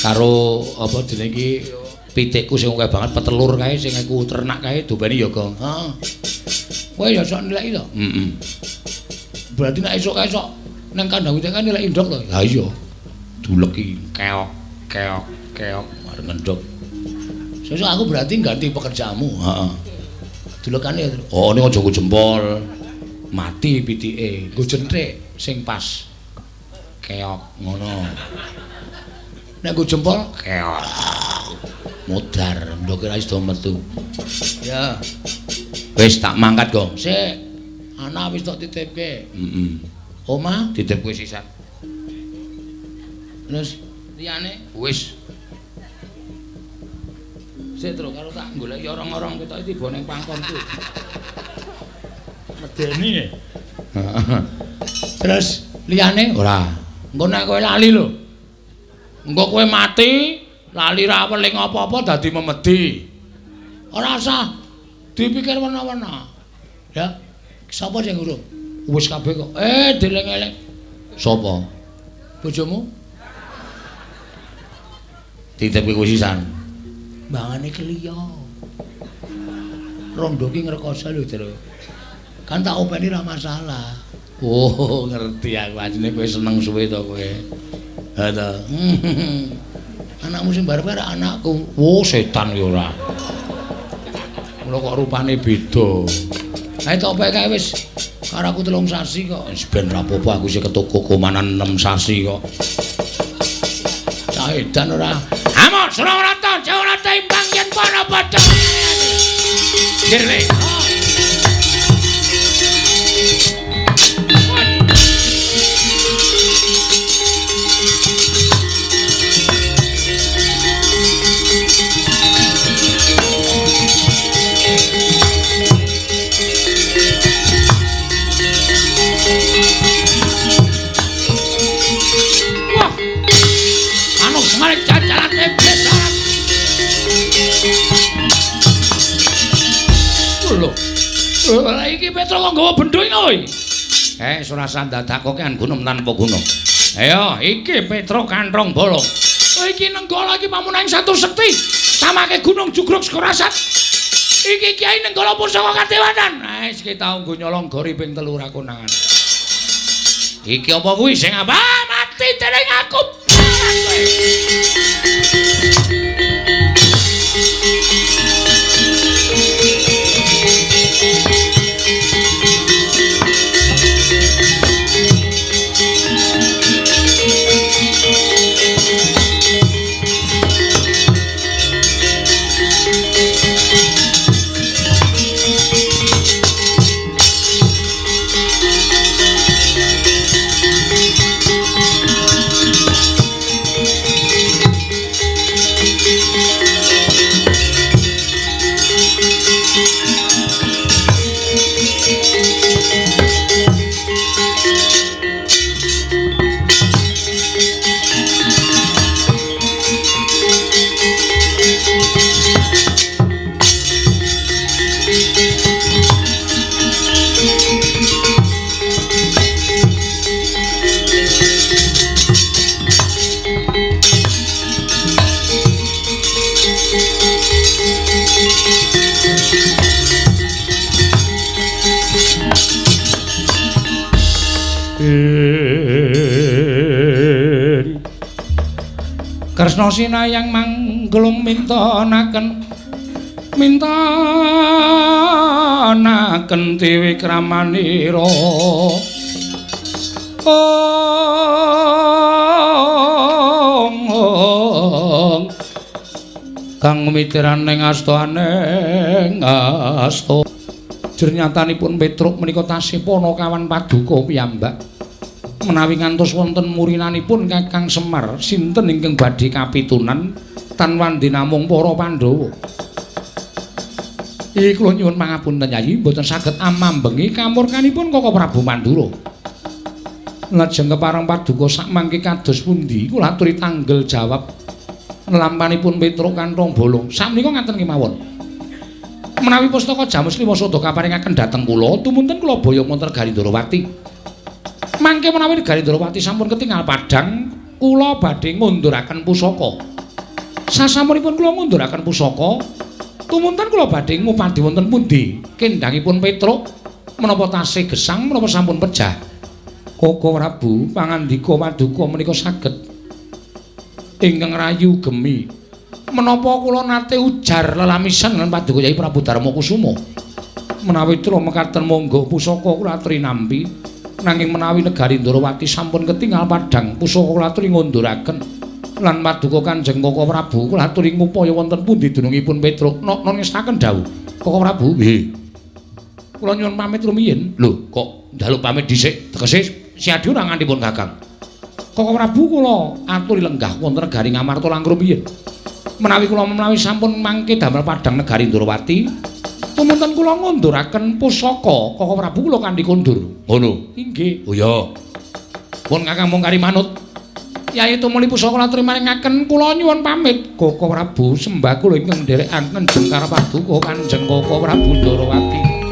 Karo apa jenenge iki pitikku sing akeh banget petelur kae sing aku ternak kae dobani ya, Gong. Heeh. Kowe ya sok nilai to? Heeh. Berarti nek esuk-esuk nang kandang wit kan nilai ndok to? Ha iya. Duleki keok keok keok arep ngendok. Sesuk aku berarti ganti pekerjaanmu. Heeh. Dulekane oh ning aja nggo jempol. Mati pitike. Nggo jenthik sing pas. Keok ngono. Nek nggo jempol keok. Mudar ndoke ra iso metu. Ya. Wis tak mangkat, Gong. Sik. Ana wis tak titipke. Heeh. Oma titip kowe sisan. Terus liyane wis. Sik terus karo tak goleki orang-orang ketok tiba ning pangkonku. Medeni e. Terus liyane ora. Engko nek kowe lali lho. Engko kowe mati, lali ra weling apa-apa dadi memedi. Ora usah dipikir wena-wena. Ya. Sapa sing urung? Wis kabeh kok. Deleng-eleng. Sapa? Bojomu? Titip kowe sisan. Mbangane kliya. Rondo ki ngrekoso lho, Tru. Kan tak openi ra masalah. Oh, ngerti aku. Ajine kowe seneng suwe to kowe. Ha ta. Anakmu sing barep karo anakku. Oh, setan ya ora. Mula kok rupane beda. Ae tak opek kae wis. Karo aku 3 sasi kok. Wis ben rapopo aku sing ketoko komanan 6 sasi kok. Edan ora. Amon Surawarta, Jawata imbang yen para padha. Dirle. Lah iki Petruk kok nggawa bendho iki kowe. Surasan dadakoke an gunung tanpa gunung. Ayo iki Petruk kanthong bolong. Iki Nenggala iki pamunaning satu sekti. Samake Gunung Jugruk Sekorasat. Iki Kyai Nenggala Pusaka Kadewanan. Wis ki tau nggo nyolong gori ping 3 ra konangan. Iki apa kuwi sing apa mati dening aku. Kresna sinayang manggelung mintanaken dewi kramanira kang mitiraning astaneng asta jernyatanipun Petruk menika tasih Panakawan Paduka piyambak menawi ngantos wonten murinanipun Kakang Semar sinten ingkang badhe kapitunan tan wandi namung para Pandhawa. Iki kula nyuwun pangapunten Yayi mboten saged amambengi kamurkanipun Koko Prabu Mandura. Lajeng kepareng Paduka sak mangke kados pundi kula aturi tanggel jawab lampanipun Petruk kantong bolong. Sakmenika ngaten kemawon. Menawi pustaka Jamus Lima Sada kaparingaken dhateng kula tumunten kula boyong wonten Garindrawati. Mangke menawi Garindrawati sampun ketingal padhang, kula badhe ngunduraken pusaka. Sasampunipun kula ngunduraken pusaka, tumunten kula badhe ngupadi wonten pundi kendhangipun Petruk menapa tasih gesang menapa sampun pejah. Koko Prabu pangandika Paduka menika saged ingkang rayu gemi. Menapa kula nate ujar lelamisan lan Paduka Yai Prabu Darmakusuma. Menawi tra mekaten monggo pusaka kula aturi nampi. Nanging menawi negari Ndrawati sampun ketingal padhang pusaka kula aturi ngunduraken lan Paduka Kanjeng Koko Prabu kula aturi ngupaya wonten pundi dunungipun Petruk non ngestaken dawuh. Koko Prabu, nggih. Kula nyuwun pamit rumiyin. Lho, kok njaluk pamit dhisik? Tegese siadi ora ngantipun Kakang. Koko Prabu kula aturi lenggah wonten negari Ngamarta lang rumiyin. Menawi kula sampun mangke damel padhang negari Ndrawati, tumunten kula ngunduraken pusaka Koko Prabu kula kanthi kondur. Ngono. Inggih. Oh ya. Pun Kakang mung kari manut. Yai tumuli pusaka kula aturi maringaken kula nyuwun pamit. Koko Prabu sembah kula ingkang nderekaken Jengkar Paduka Kanjeng Koko Prabu Ndrawati.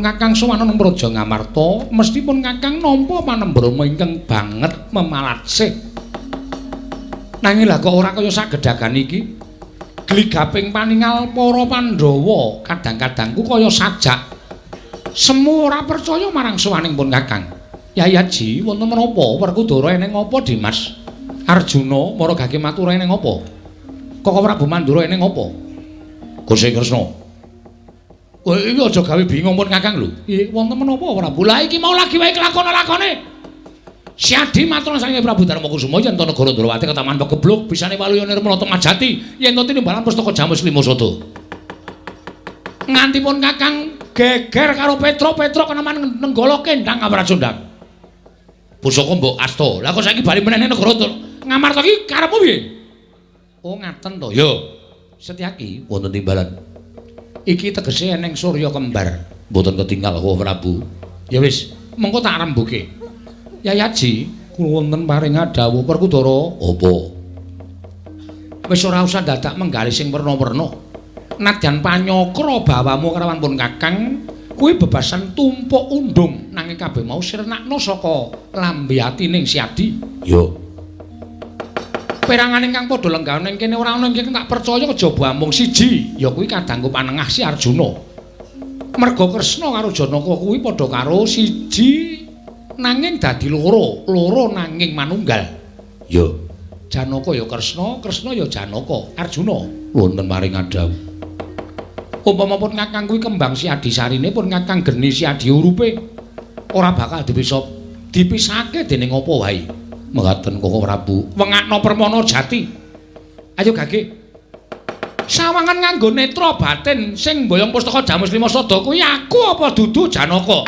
Kakang sowan ing Praja Ngamarta, mestipun Kakang nampa panembrama ingkang banget memalatse. Nanging lha kok ora kaya sagedhagan iki? Gligaping paningal para Pandhawa kadang-kadangku kaya sajak. Semu ora percaya marang sowaningipun Kakang. Yai Haji, wonten menapa Werkudara eneng apa Dimas? Arjuna maragake matur eneng apa? Koko Prabu Mandura eneng apa? Gusti Kresna. Kowe iki aja gawe bingung pun Kakang lho. Nggih, wonten menapa Prabu? Lah iki mau lagi wae kelakon-lakone. Siadi matur sange Prabu Darmakusuma yen to negara Ndrawati ketaman pegebluk bisane waluyane Nirmala Majati yen to tinimbalan pustaka Jamus Limasada. Ngantipun Kakang geger karo Petra keneman nenggala kendhang Kamrajondang. Pusaka mbok asta. Lah kok saiki bali meneh negara Ngamarta iki karepmu piye? Oh ngaten to. Ya. Setyaki wonten timbalan. Iki tegese eneng Surya kembar. Mboten ketinggal kok Prabu. Ya wis, mengko tak rembuke. Yai Haji, kula wonten paring dawuh Werkudara. Apa? Wis ora usah dadak menggali sing werna-werna. Nadyan panyokra bawamu karawan pun Kakang, kuwi bebasan tumpuk undung nanging kabeh mau sirnakna saka lambe atining Siadi. Ya. Perangan ingkang padha lenggahan ning kene ora ana ingkang tak percaya kejaba mung siji, ya kuwi kadangku panengah si Arjuna. Merga Kresna karo Janaka kuwi padha karo siji nanging dadi loro nanging manunggal. Ya, Janaka ya Kresna, Kresna ya Janaka, Arjuna wonten maring dawuh. Umpama pun Kakang kuwi kembang Siadi sarine pun Kakang geni Siadi urupe, ora bakal dipisahake dening apa wae. Mekaten Koko Prabu, wengakna permana jati. Ayo Gage. Sawangan nganggo netra batin sing mboyong pustaka Jamus Limasada kuwi aku apa dudu Janaka?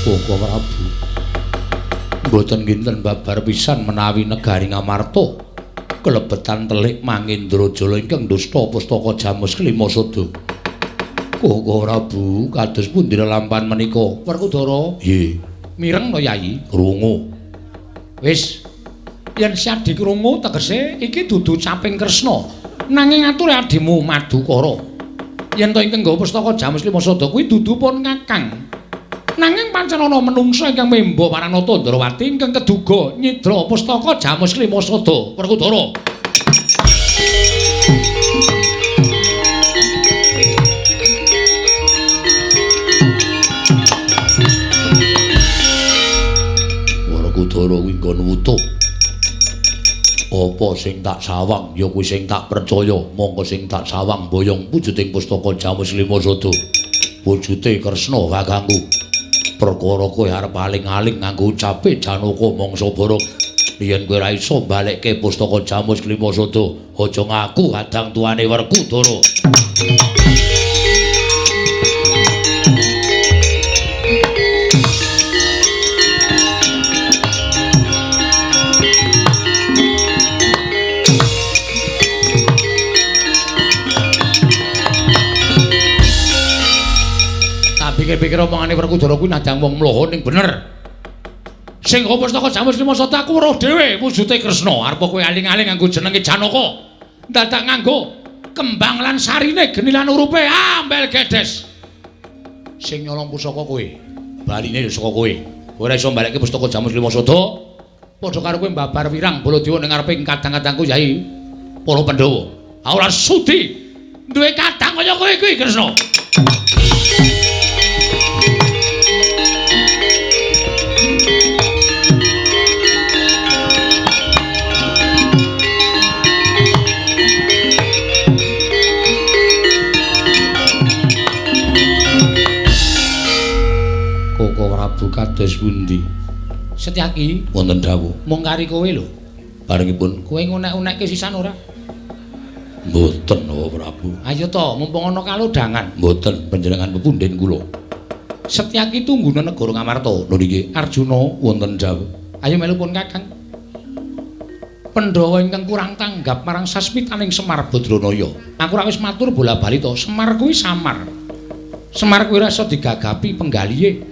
Koko Prabu. Mboten kinten babar pisan menawi negari Ngamarta kelebetan telik Mangindrajala ingkang dusta pustaka Jamus Limasada. Koko Prabu, kados pundi lelampahan menika? Werkudara. Nggih. Mireng to Yai? Krungu. Wis. Yen Siadi krungu tegese iki dudu caping Kresna. Nanging atur adimu Madukara. Yen to ingkang nggawa pustaka Jamus Limasada kuwi dudu pun Kakang. Nanging pancen ana menungsa ingkang memba Paranata Ndrawati ingkang keduga nyidra pustaka Jamus Limasada. Werkudara. Werkudara wingkon wutuh. Apa sing tak sawang ya kuwi sing tak percaya. Monggo sing tak sawang boyong wujuding pustaka Jamus Limasada. Wujude Kresna kakangku. Perkara kowe arep aling-aling nganggo ucape Janaka mangsa borok. Yen kowe ora iso balekke pustaka Jamus Limasada, aja ngaku kadang tuane Werkudara. Pikir-pikir omongane Werkudara kuwi nadang wong mloho ning bener. Sing pustaka Jamus Limasada aku weruh dhewe wujude Kresna. Arep kowe aling-aling nganggo jenenge Janaka. Dadak nganggo kembang lan sarine geni lan urupe ambel gedes. Sing nyolong pusaka kowe. Baline ya saka kowe. Kowe ora iso mbalekke pustaka Jamus Limasada. Padha karo kowe mbabar wirang Baladewa ning ngareping kadang-kadangku Yai para Pandhawa. Ora sudi duwe kadang kaya kowe kuwi Kresna. Koko Prabu kados pundi? Setyaki wonten dawuh. Mung kari kowe lho. Barengipun kowe ngunek-unekke sisan ora? Mboten, Koko Prabu. Ayo to, mumpung ana kalodhangan. Mboten, panjenengan pepundhen kula. Setyaki tungguna negara Ngamarta. Lho niki Arjuna wonten dawuh. Ayo melu pun Kakang. Pandhawa ingkang kurang tanggap marang sasmitaning Semar Badranaya. Aku ora wis matur bola-bali to, Semar kuwi samar. Semar kuwi rasa digagapi penggalihe.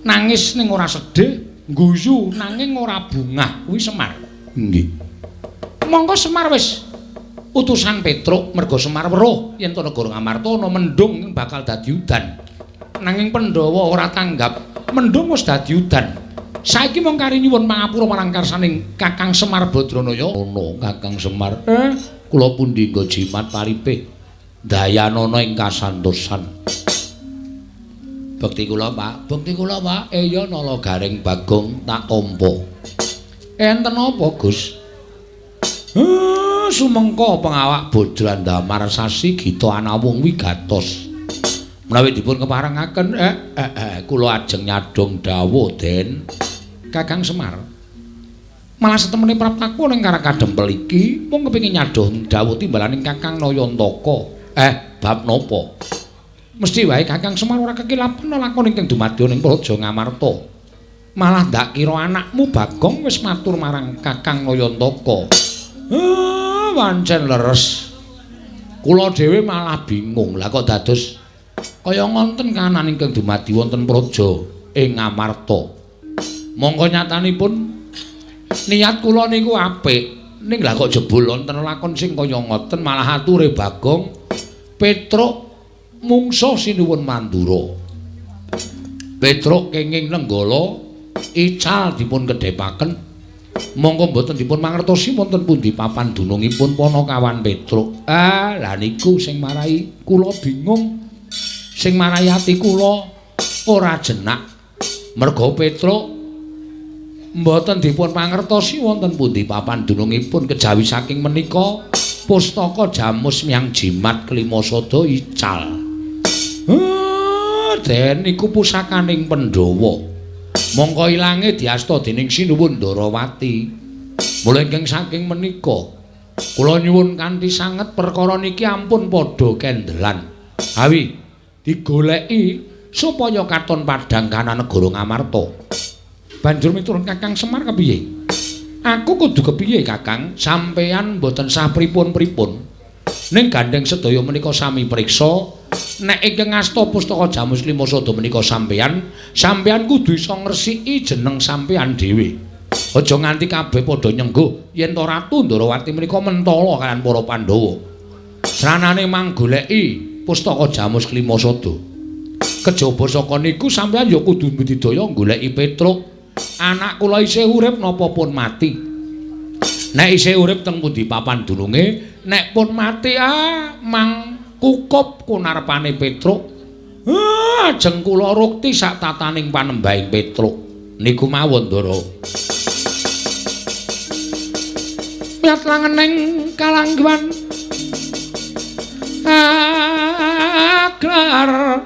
Nangis ning ora sedih, guyu nanging ora bungah kuwi Semar. Nggih. Monggo Semar wis utusan Petruk merga Semar weruh yen to negara Ngamarta ana mendung bakal dadi udan. Nanging Pandhawa ora tanggap, mendung wis dadi udan. Saiki mung kari nyuwun pangapura marang karsaning Kakang Semar Badranaya. Ono Kakang Semar. Kula pundi nggo jimat paripih. Dayanana ing kasantosan. Bekti kula, Pak. Bekti kula, Pak. Ya nala garing Bagong tak tampa. Enten apa, Gus? Sumengka pengawak Bojran Damar Sasi Gita Anawung wigatos. Menawi dipun keparengaken kula ajeng nyadong dawuh Den Kakang Semar. Malah setemene praptaku ning karang kadempel iki mung kepengin nyadong dawuh timbalaning Kakang Nayantaka. Bab napa? Mesti wae Kakang Semar ora kekilapan lakon ingkang dumadya ning Praja Ngamarta. Malah ndak kira anakmu Bagong wis matur marang Kakang Nayantaka. Pancen leres. Kula dhewe malah bingung. Lah kok dados kaya ngonten kahanan ingkang dumadi wonten praja ing Ngamarta. Monggo nyatanipun niat kula niku apik, ning lha kok jebul wonten lakon sing kaya ngoten malah ature Bagong Petruk mungsuh sinuwun Mandura. Petruk kenging nenggala ical dipun kedhepaken. Monggo mboten dipun mangertosi wonten pundi papan dunungipun Panakawan Petruk. Lah niku sing marai kula bingung. Sing marai ati kula ora jenak. Merga Petruk mboten dipun pangertosi wonten pundi papan dunungipun kejawi saking menika pustaka Jamus Myang Jimat Klimasada ical. Den niku pusakaning Pandhawa. Mongko ilange diasta dening Sinuwun Ndarawati. Mula ingkang saking menika kula nyuwun kanthi sanget perkara niki ampun padha kendelan. Awi digoleki supaya katon padhang kana negara Ngamarta. Banjur miturut Kakang Semar kepiye? Aku kudu kepiye, Kakang? Sampeyan mboten sah pripun-pripun. Ning gandeng sedaya menika sami priksa, nek ingkang ngasta pustaka Jamus Klimasada menika sampeyan, sampeyan kudu isa ngresiki jeneng sampeyan dhewe. Aja nganti kabeh padha nyengguh yen to Ratu Ndarawati menika mentala kaliyan para Pandhawa. Sranane manggoleki pustaka Jamus Klimasada. Kejaba saka niku sampeyan ya kudu mbudidaya goleki Petruk. Anak kula isih urip napa pun mati. Nek isih urip teng pundi papan dununge, nek pun mati mang kukup kunarepane Petruk. Ajeng kula rukti sak tataning panembahing Petruk. Niku mawon, Ndara. Miat langening kalangguan aglar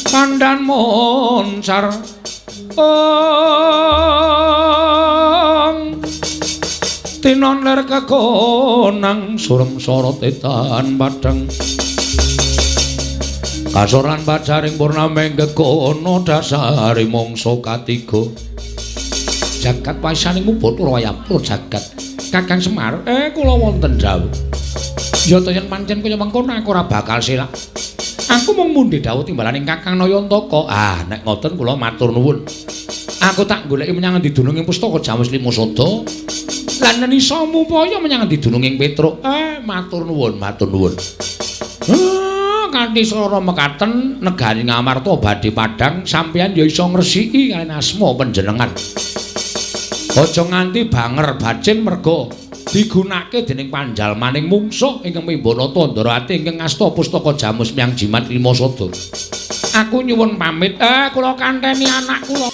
pandan moncar tinon ler kekonang surem sorot etan padang kasoran bacaring purnameng kekono dasari mongso katiga jagat waisaning mubatur wayampur jagat Kakang Semar kula wonten dawuh yata yen pancen kaya mengkono aku ora bakal silak aku mung mundhe dawuh timbalaning Kakang Nayantaka nek ngoten kula matur nuwun aku tak goleki menyang endi dununging pustaka Jamus Klimasada lan nisa mupaya menyang endi dununging Petruk matur nuwun kanthi swara mekaten negari Ngamarta badhe padhang sampeyan ya iso ngresiki kaliyan asma panjenengan aja nganti banger bacin merga digunakake dening panjalmaning mungsuh ingkang Mimbanata Ndarawati ingkang ngasta pustaka Jamus Myang Jimat Klimasada. Aku nyuwun pamit. Kula kanteni anak kula.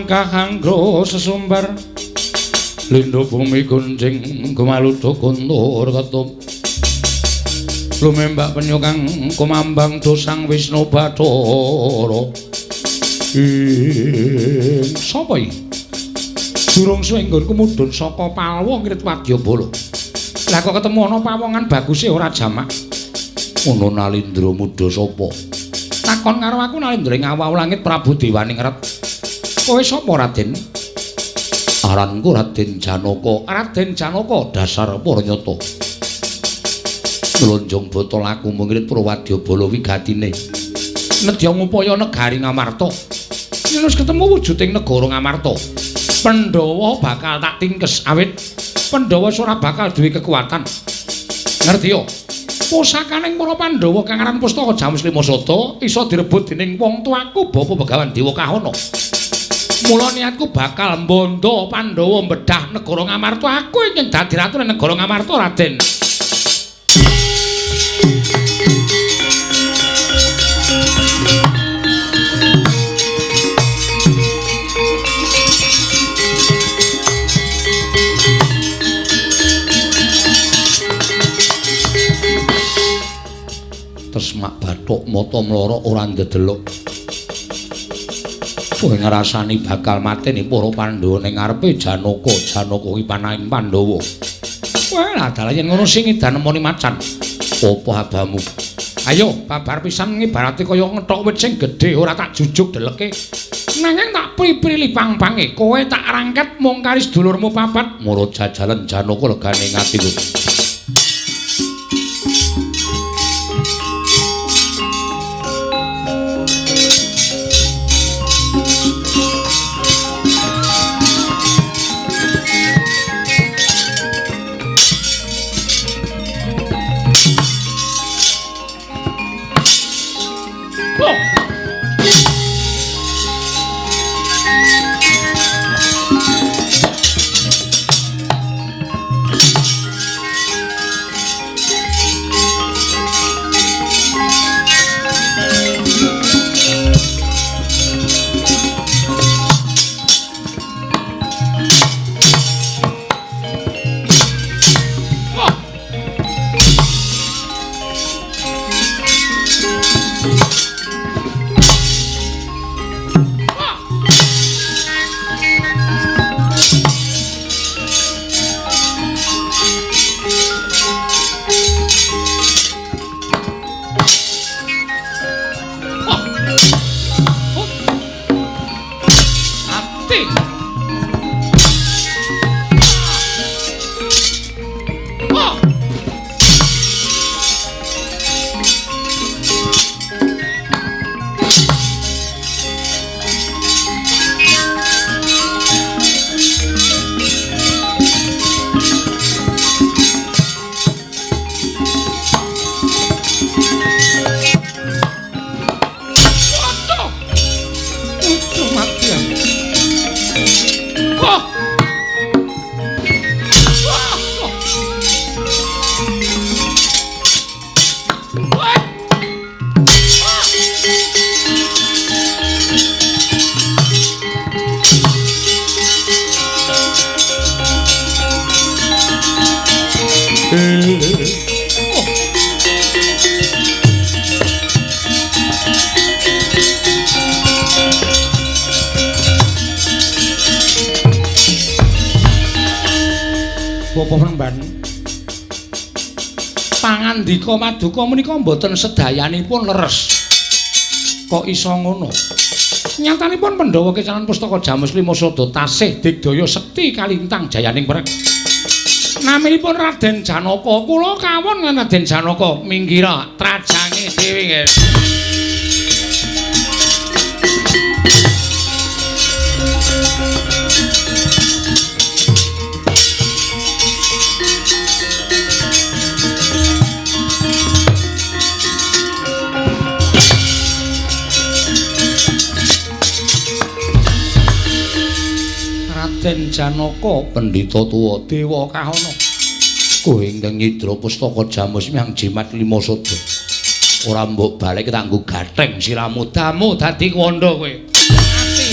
langkah kanggo sesumbar lindho bumi gunjing gumaludo kondur ketup lumembak penyu kang kumambang dosang Wisnu Bathara sapa iki durung suwe nggonku mudhun saka Palwa ngirit Wadyabala lah kok ketemu ana pawongan baguse ora jamak ngono Nalindra muda sapa takon karo aku Nalindra ing awau langit Prabu Dewaning Ret kowe sapa Raden aranku Raden Janaka. Raden Janaka dasar Paranyata. Lonjong botol aku mengirit Prawadyabala wigatine. Nedya ngupaya negari Ngamarta. Yen wis ketemu wujuding negara Ngamarta, Pandhawa bakal tak tingkes awit Pandhawa ora bakal duwe kekuatan. Ngerti yo? Pusakaning para Pandhawa kang aran Pustaka Jamus Limasada isa direbut dening wong tuaku Bapa Begawan Dewa Kahana. Mula niatku bakal mbondo Pandhawa mbedah negara Ngamarta. Aku ingin dadi ratu ning negara Ngamarta, Raden. Tesmak bathuk mata mloro ora ndedelok. Kowe ngrasani bakal mateni para Pandhawa ning ngarepe Janaka. Janaka kuwi panahing Pandhawa. Wah, dalah yen ngono sing edan nemoni macan. Apa abamu? Ayo, babar pisan ngibarate kaya ngethok wit sing gedhe ora tak jujuk deleke. Nanging tak pripri pang-pange. Kowe tak rangket mung kari sedulurmu papat. Mara jajalan Janaka legane ngatiku. Pangandika Maduka menika mboten sedayanipun leres. Kok iso ngono? Nyatanipun Pandhawa kecalan Pustaka Jamus Limasada tasih digdaya sekti kalintang jayaning perang. Naminipun Raden Janaka. Kula kawon lan Raden Janaka minggira trajange dhewe nggih. Raden Janaka pendhita tuwa Dewa Kahana kowe ingkang nyidra Pustaka Jamus Hyang Jimat Limasada ora mbok balik tak nggo gatheng siramu damu dadi kandha kowe ati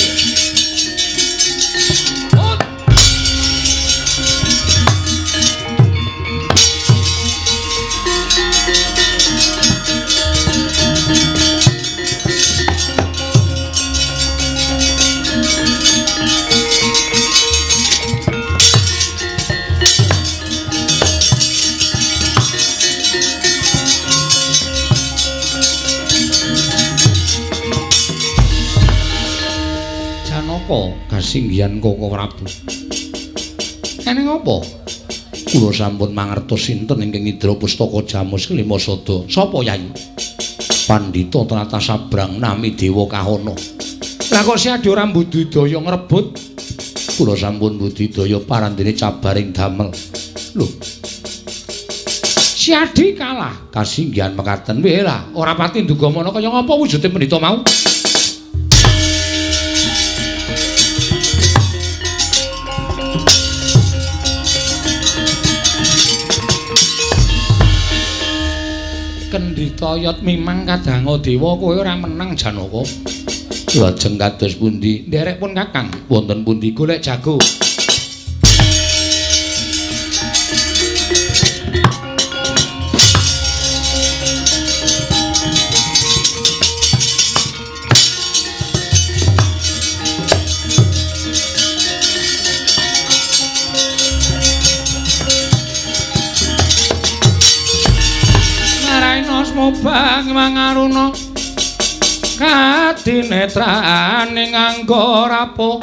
Napa kasinggihan Koko Prabu? Eneng apa? Kula sampun mangertos sinten ingkang Indra Pustaka Jamus Kelima Sada. Sapa Yayi? Pandhita Trata Sabrang nami Dewa Kahana. Lah kok si Adi ora mbudidaya ngrebut? Kula sampun budidaya parandene cabaring damel. Lho. Si Adi kalah kasinggihan mekaten. Weh lah, ora pati nduga mono kaya ngapa wujude pendhita mau? Kendhitayat mimang kadanga dewa kowe ora menang Janaka. Lajeng kados pundi? Nderek pun Kakang, wonten pundi golek jago? Naraina smobang mangaruna kadinetraning nganggo rapuh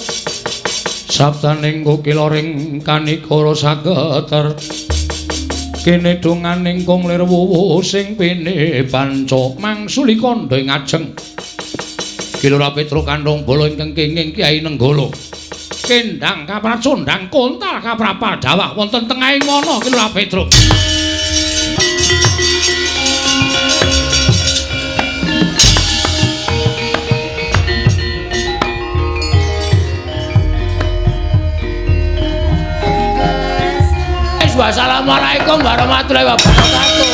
sabdaning kukiloring kanikara sageter kene donganing kong lir wuwu sing pene panca mangsuli kandha ing ajeng Kilora Petruk kandhung bala ingkang kenging Kyai Nenggala kendang kapracondang kontal kaprapal dawah wonten tengahing wana Kilora Petruk. Wassalamualaikum warahmatullahi wabarakatuh.